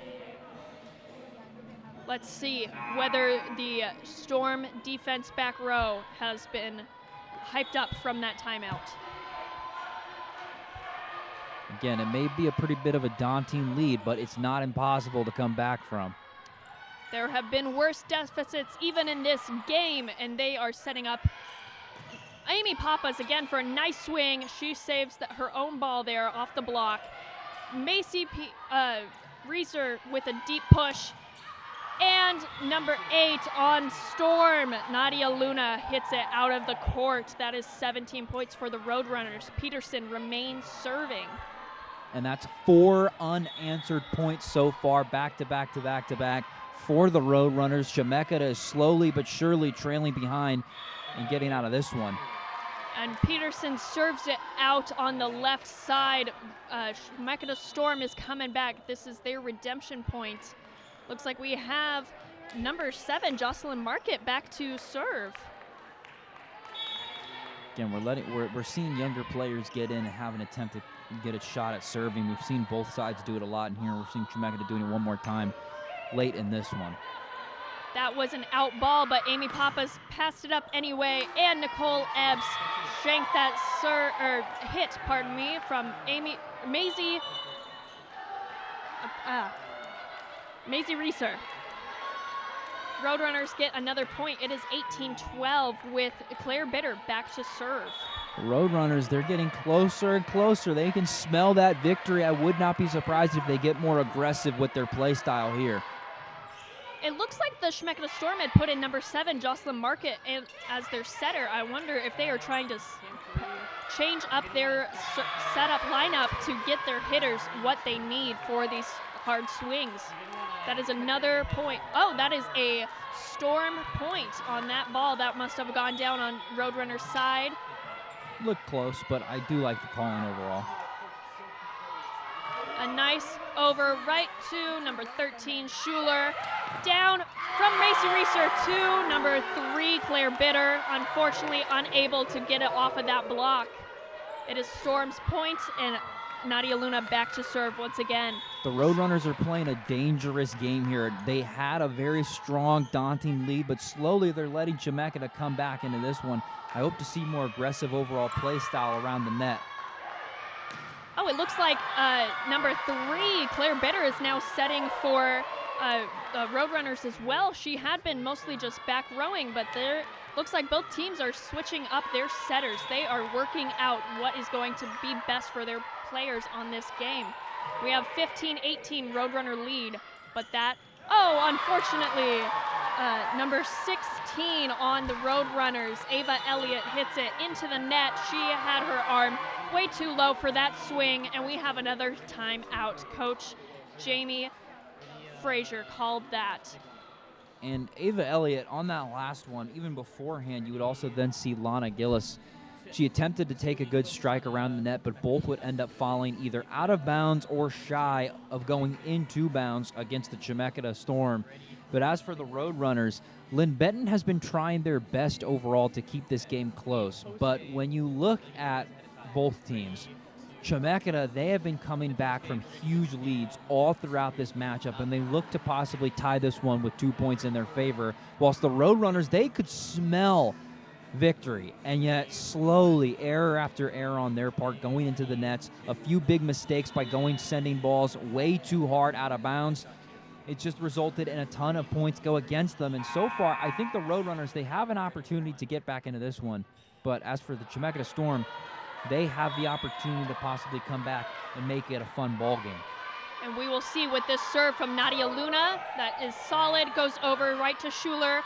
Speaker 1: Let's see whether the Storm defense back row has been hyped up from that timeout.
Speaker 2: Again, it may be a pretty bit of a daunting lead, but it's not impossible to come back from.
Speaker 1: There have been worse deficits even in this game, and they are setting up Amy Pappas again for a nice swing. She saves her own ball there off the block. Mazie Reeser with a deep push. And number 8 on Storm, Nadia Luna hits it out of the court. That is 17 points for the Roadrunners. Peterson remains serving.
Speaker 2: And that's 4 unanswered points so far, back to back to back to back for the Roadrunners. Chemeketa is slowly but surely trailing behind and getting out of this one.
Speaker 1: And Peterson serves it out on the left side. Chemeketa Storm is coming back. This is their redemption point. Looks like we have number 7, Jocelyn Market, back to serve.
Speaker 2: Again, we're seeing younger players get in and have an attempt to get a shot at serving. We've seen both sides do it a lot in here. We're seeing Chemeketa doing it one more time late in this one.
Speaker 1: That was an out ball, but Amy Pappas passed it up anyway, and Nicole Ebbs shanked that hit from Mazie Reeser. Roadrunners get another point. It is 18-12 with Claire Bitter back to serve.
Speaker 2: Roadrunners, they're getting closer and closer. They can smell that victory. I would not be surprised if they get more aggressive with their play style here.
Speaker 1: It looks like the Chemeketa Storm had put in number 7, Jocelyn Market, as their setter. I wonder if they are trying to change up their setup lineup to get their hitters what they need for these hard swings. That is another point. Oh, that is a Storm point on that ball. That must have gone down on Roadrunner's side.
Speaker 2: Looked close, but I do like the calling overall.
Speaker 1: A nice over right to number 13, Schuler. Down from Mazie Reeser to number 3, Claire Bitter. Unfortunately, unable to get it off of that block. It is Storm's point, and Nadia Luna back to serve once again.
Speaker 2: The Roadrunners are playing a dangerous game here. They had a very strong, daunting lead, but slowly they're letting Chemeketa come back into this one. I hope to see more aggressive overall play style around the net.
Speaker 1: Oh, it looks like number 3, Claire Bitter, is now setting for Roadrunners as well. She had been mostly just back rowing, but there looks like both teams are switching up their setters. They are working out what is going to be best for their players on this game. We have 15-18 Roadrunner lead, but that, oh, unfortunately, number 16 on the Roadrunners, Ava Elliott, hits it into the net. She had her arm way too low for that swing, and we have another timeout. Coach Jamie Frazier called that.
Speaker 2: And Ava Elliott on that last one, even beforehand, you would also then see Lana Gillis. She attempted to take a good strike around the net, but both would end up falling either out of bounds or shy of going into bounds against the Chemeketa Storm. But as for the Roadrunners, Linn-Benton has been trying their best overall to keep this game close. But when you look at both teams, Chemeketa, they have been coming back from huge leads all throughout this matchup, and they look to possibly tie this one with 2 points in their favor, whilst the Roadrunners, they could smell victory, and yet slowly, error after error on their part, going into the nets, a few big mistakes by sending balls way too hard out of bounds. It just resulted in a ton of points go against them, and so far, I think the Roadrunners, they have an opportunity to get back into this one, but as for the Chemeketa Storm, they have the opportunity to possibly come back and make it a fun ball game.
Speaker 1: And we will see with this serve from Nadia Luna. That is solid, goes over right to Schuler.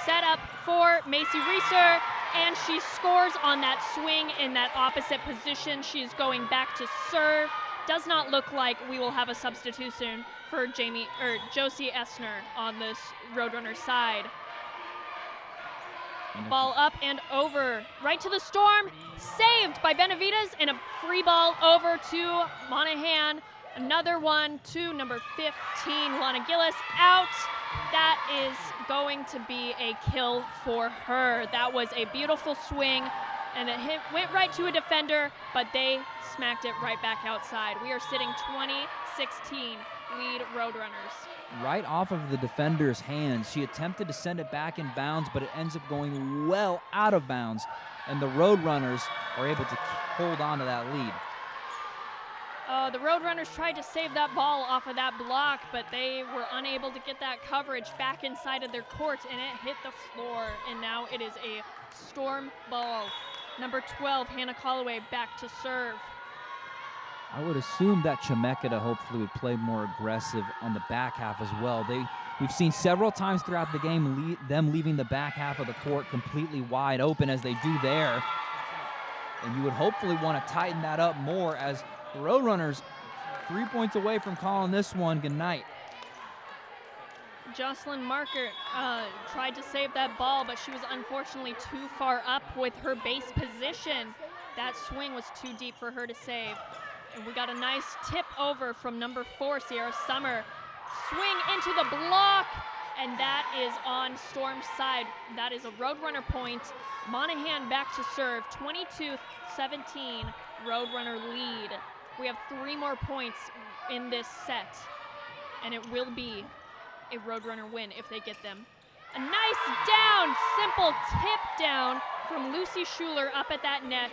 Speaker 1: Set up for Mazie Reeser, and she scores on that swing in that opposite position. She's going back to serve. Does not look like we will have a substitution for Josie Essner on this Roadrunner side. Ball up and over, right to the Storm, saved by Benevides, and a free ball over to Monahan. Another one to number 15, Lana Gillis, out. That is going to be a kill for her. That was a beautiful swing, and it went right to a defender, but they smacked it right back outside. We are sitting 20-16, lead Roadrunners.
Speaker 2: Right off of the defender's hands, she attempted to send it back in bounds, but it ends up going well out of bounds, and the Roadrunners are able to hold on to that lead.
Speaker 1: The Roadrunners tried to save that ball off of that block, but they were unable to get that coverage back inside of their court, and it hit the floor, and now it is a Storm ball. Number 12, Hannah Calloway, back to serve.
Speaker 2: I would assume that Chemeketa hopefully would play more aggressive on the back half as well. We've seen several times throughout the game them leaving the back half of the court completely wide open as they do there. And you would hopefully want to tighten that up more, as the Roadrunners 3 points away from calling this one goodnight.
Speaker 1: Jocelyn Marker tried to save that ball, but she was unfortunately too far up with her base position. That swing was too deep for her to save. And we got a nice tip over from number 4, Sierra Summer. Swing into the block, and that is on Storm's side. That is a Roadrunner point. Monahan back to serve, 22-17, Roadrunner lead. We have 3 more points in this set, and it will be a Roadrunner win if they get them. A nice down, simple tip down from Lucy Schuler up at that net.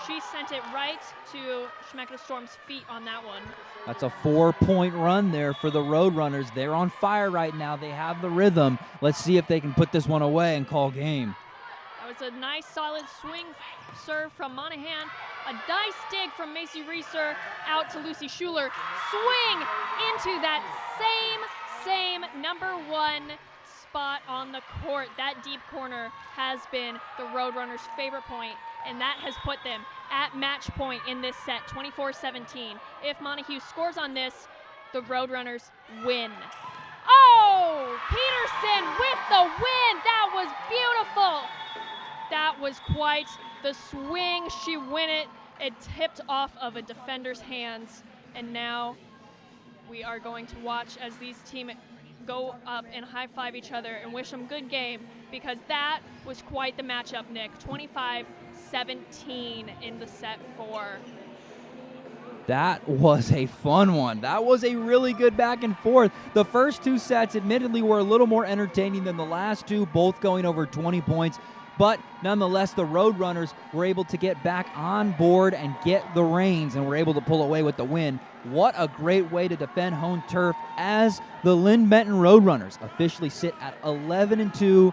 Speaker 1: She sent it right to Chemeketa Storm's feet on that one.
Speaker 2: That's a 4-point run there for the Roadrunners. They're on fire right now. They have the rhythm. Let's see if they can put this one away and call game.
Speaker 1: That was a nice solid swing serve from Monahan. A nice dig from Mazie Reeser out to Lucy Schuler. Swing into that same number 1 spot on the court. That deep corner has been the Roadrunners' favorite point, and that has put them at match point in this set, 24-17. If Montague scores on this, the Roadrunners win. Oh, Peterson with the win. That was beautiful. That was quite the swing. She win it. It tipped off of a defender's hands. And now we are going to watch as these teams go up and high-five each other and wish them good game, because that was quite the matchup, Nick. 25-17 in the set 4.
Speaker 2: That was a fun one. That was a really good back and forth. The first 2 sets admittedly were a little more entertaining than the last 2, both going over 20 points. But nonetheless, the Roadrunners were able to get back on board and get the reins and were able to pull away with the win. What a great way to defend home turf as the Linn-Benton Roadrunners officially sit at 11-2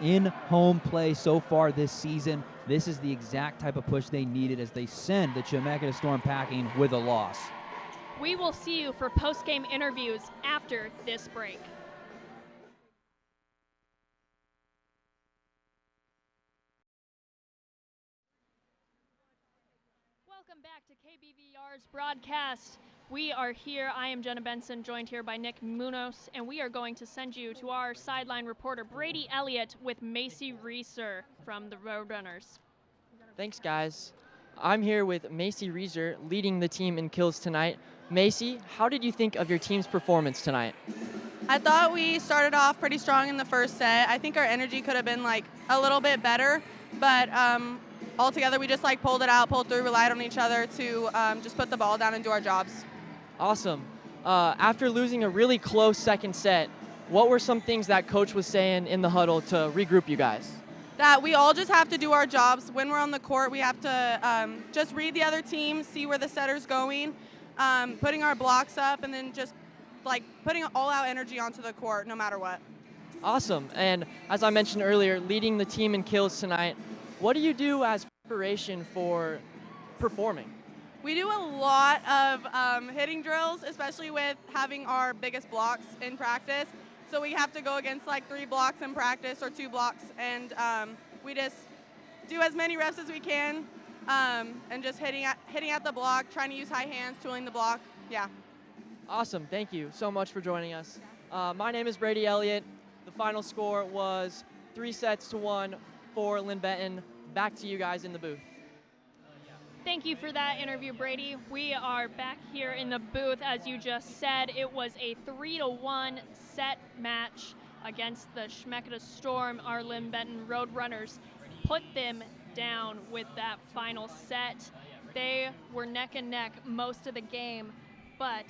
Speaker 2: in home play so far this season. This is the exact type of push they needed as they send the Chemeketa Storm packing with a loss.
Speaker 1: We will see you for post-game interviews after this break. Welcome back to KBVR's broadcast. We are here. I am Jenna Benson, joined here by Nick Munoz, and we are going to send you to our sideline reporter, Brady Elliott, with Mazie Reeser from the Roadrunners.
Speaker 3: Thanks, guys. I'm here with Mazie Reeser, leading the team in kills tonight. Mazie, how did you think of your team's performance tonight?
Speaker 9: I thought we started off pretty strong in the first set. I think our energy could have been a little bit better, but altogether we just pulled it out, pulled through, relied on each other to just put the ball down and do our jobs.
Speaker 3: Awesome. After losing a really close second set, what were some things that coach was saying in the huddle to regroup you guys?
Speaker 9: That we all just have to do our jobs. When we're on the court, we have to just read the other team, see where the setter's going, putting our blocks up, and then just putting all-out energy onto the court no matter what.
Speaker 3: Awesome. And as I mentioned earlier, leading the team in kills tonight, what do you do as preparation for performing?
Speaker 9: We do a lot of hitting drills, especially with having our biggest blocks in practice. So we have to go against 3 blocks in practice or 2 blocks, and we just do as many reps as we can, and just hitting at the block, trying to use high hands, tooling the block. Yeah.
Speaker 3: Awesome. Thank you so much for joining us. My name is Brady Elliott. The final score was 3-1 for Linn-Benton. Back to you guys in the booth.
Speaker 1: Thank you for that interview, Brady. We are back here in the booth. As you just said, it was a 3-1 set match against the Chemeketa Storm. Our Linn-Benton Roadrunners put them down with that final set. They were neck and neck most of the game, but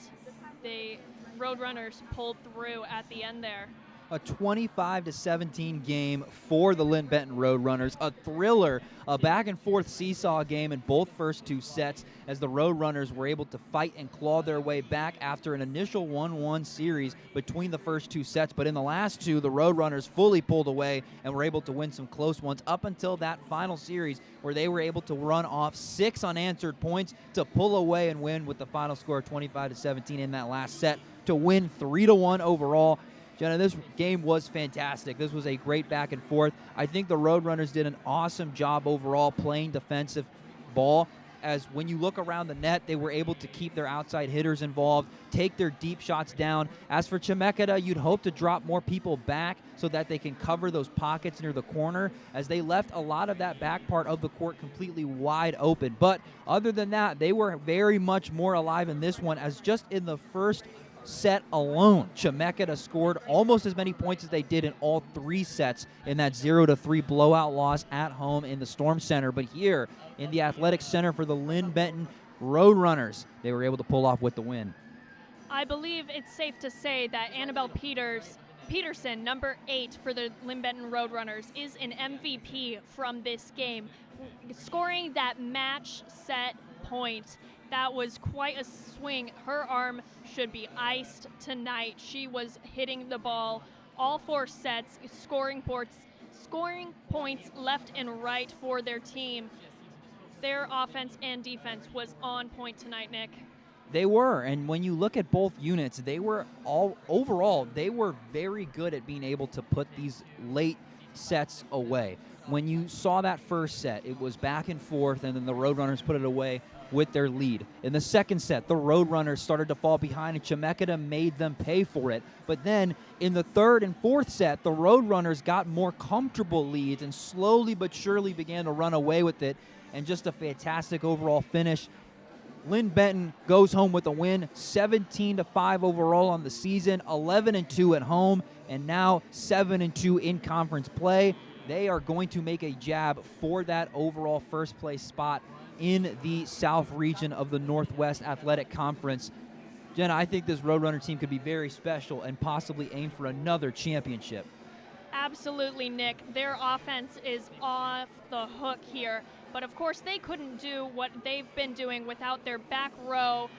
Speaker 1: the Roadrunners pulled through at the end there.
Speaker 2: A 25-17 game for the Linn-Benton Roadrunners. A thriller, a back-and-forth seesaw game in both first 2 sets as the Roadrunners were able to fight and claw their way back after an initial 1-1 series between the first 2 sets. But in the last 2, the Roadrunners fully pulled away and were able to win some close ones up until that final series where they were able to run off 6 unanswered points to pull away and win with the final score of 25-17 in that last set to win 3-1 overall. Jenna, this game was fantastic. This was a great back and forth. I think the Roadrunners did an awesome job overall playing defensive ball, as when you look around the net, they were able to keep their outside hitters involved, take their deep shots down. As for Chemeketa, you'd hope to drop more people back so that they can cover those pockets near the corner, as they left a lot of that back part of the court completely wide open. But other than that, they were very much more alive in this one, as just in the first set alone, Chemeketa scored almost as many points as they did in all 3 sets in that 0-3 blowout loss at home in the Storm Center. But here in the Athletic Center for the Linn-Benton Roadrunners, they were able to pull off with the win.
Speaker 1: I believe it's safe to say that Annabelle Peterson, number 8 for the Linn-Benton Roadrunners, is an MVP from this game, scoring that match set point. That was quite a swing. Her arm should be iced tonight. She was hitting the ball all 4 sets, scoring points left and right for their team. Their offense and defense was on point tonight, Nick.
Speaker 2: They were, and when you look at both units, they were overall, they were very good at being able to put these late sets away. When you saw that first set, it was back and forth, and then the Roadrunners put it away with their lead. In the second set, the Roadrunners started to fall behind, and Chemeketa made them pay for it. But then in the third and fourth set, the Roadrunners got more comfortable leads and slowly but surely began to run away with it, and just a fantastic overall finish. Linn-Benton goes home with a win, 17-5 overall on the season, 11-2 at home, and now 7-2 in conference play. They are going to make a jab for that overall first place spot in the South region of the Northwest Athletic Conference. Jenna, I think this Roadrunner team could be very special and possibly aim for another championship.
Speaker 1: Absolutely, Nick. Their offense is off the hook here. But of course, they couldn't do what they've been doing without their back row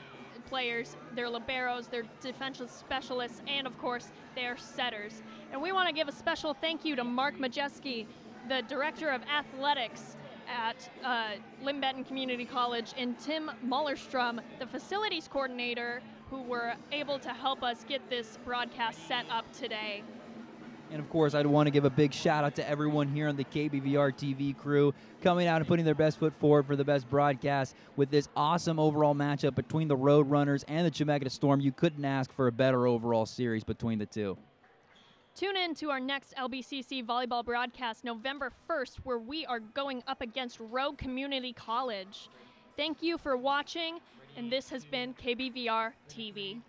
Speaker 1: players, their liberos, their defensive specialists, and of course, their setters. And we want to give a special thank you to Mark Majeski, the Director of Athletics at Linn-Benton Community College, and Tim Mullerstrom, the Facilities Coordinator, who were able to help us get this broadcast set up today.
Speaker 2: And of course, I'd want to give a big shout out to everyone here on the KBVR TV crew coming out and putting their best foot forward for the best broadcast with this awesome overall matchup between the Roadrunners and the Chemeketa Storm. You couldn't ask for a better overall series between the two.
Speaker 1: Tune in to our next LBCC volleyball broadcast November 1st, where we are going up against Rogue Community College. Thank you for watching, and this has been KBVR TV.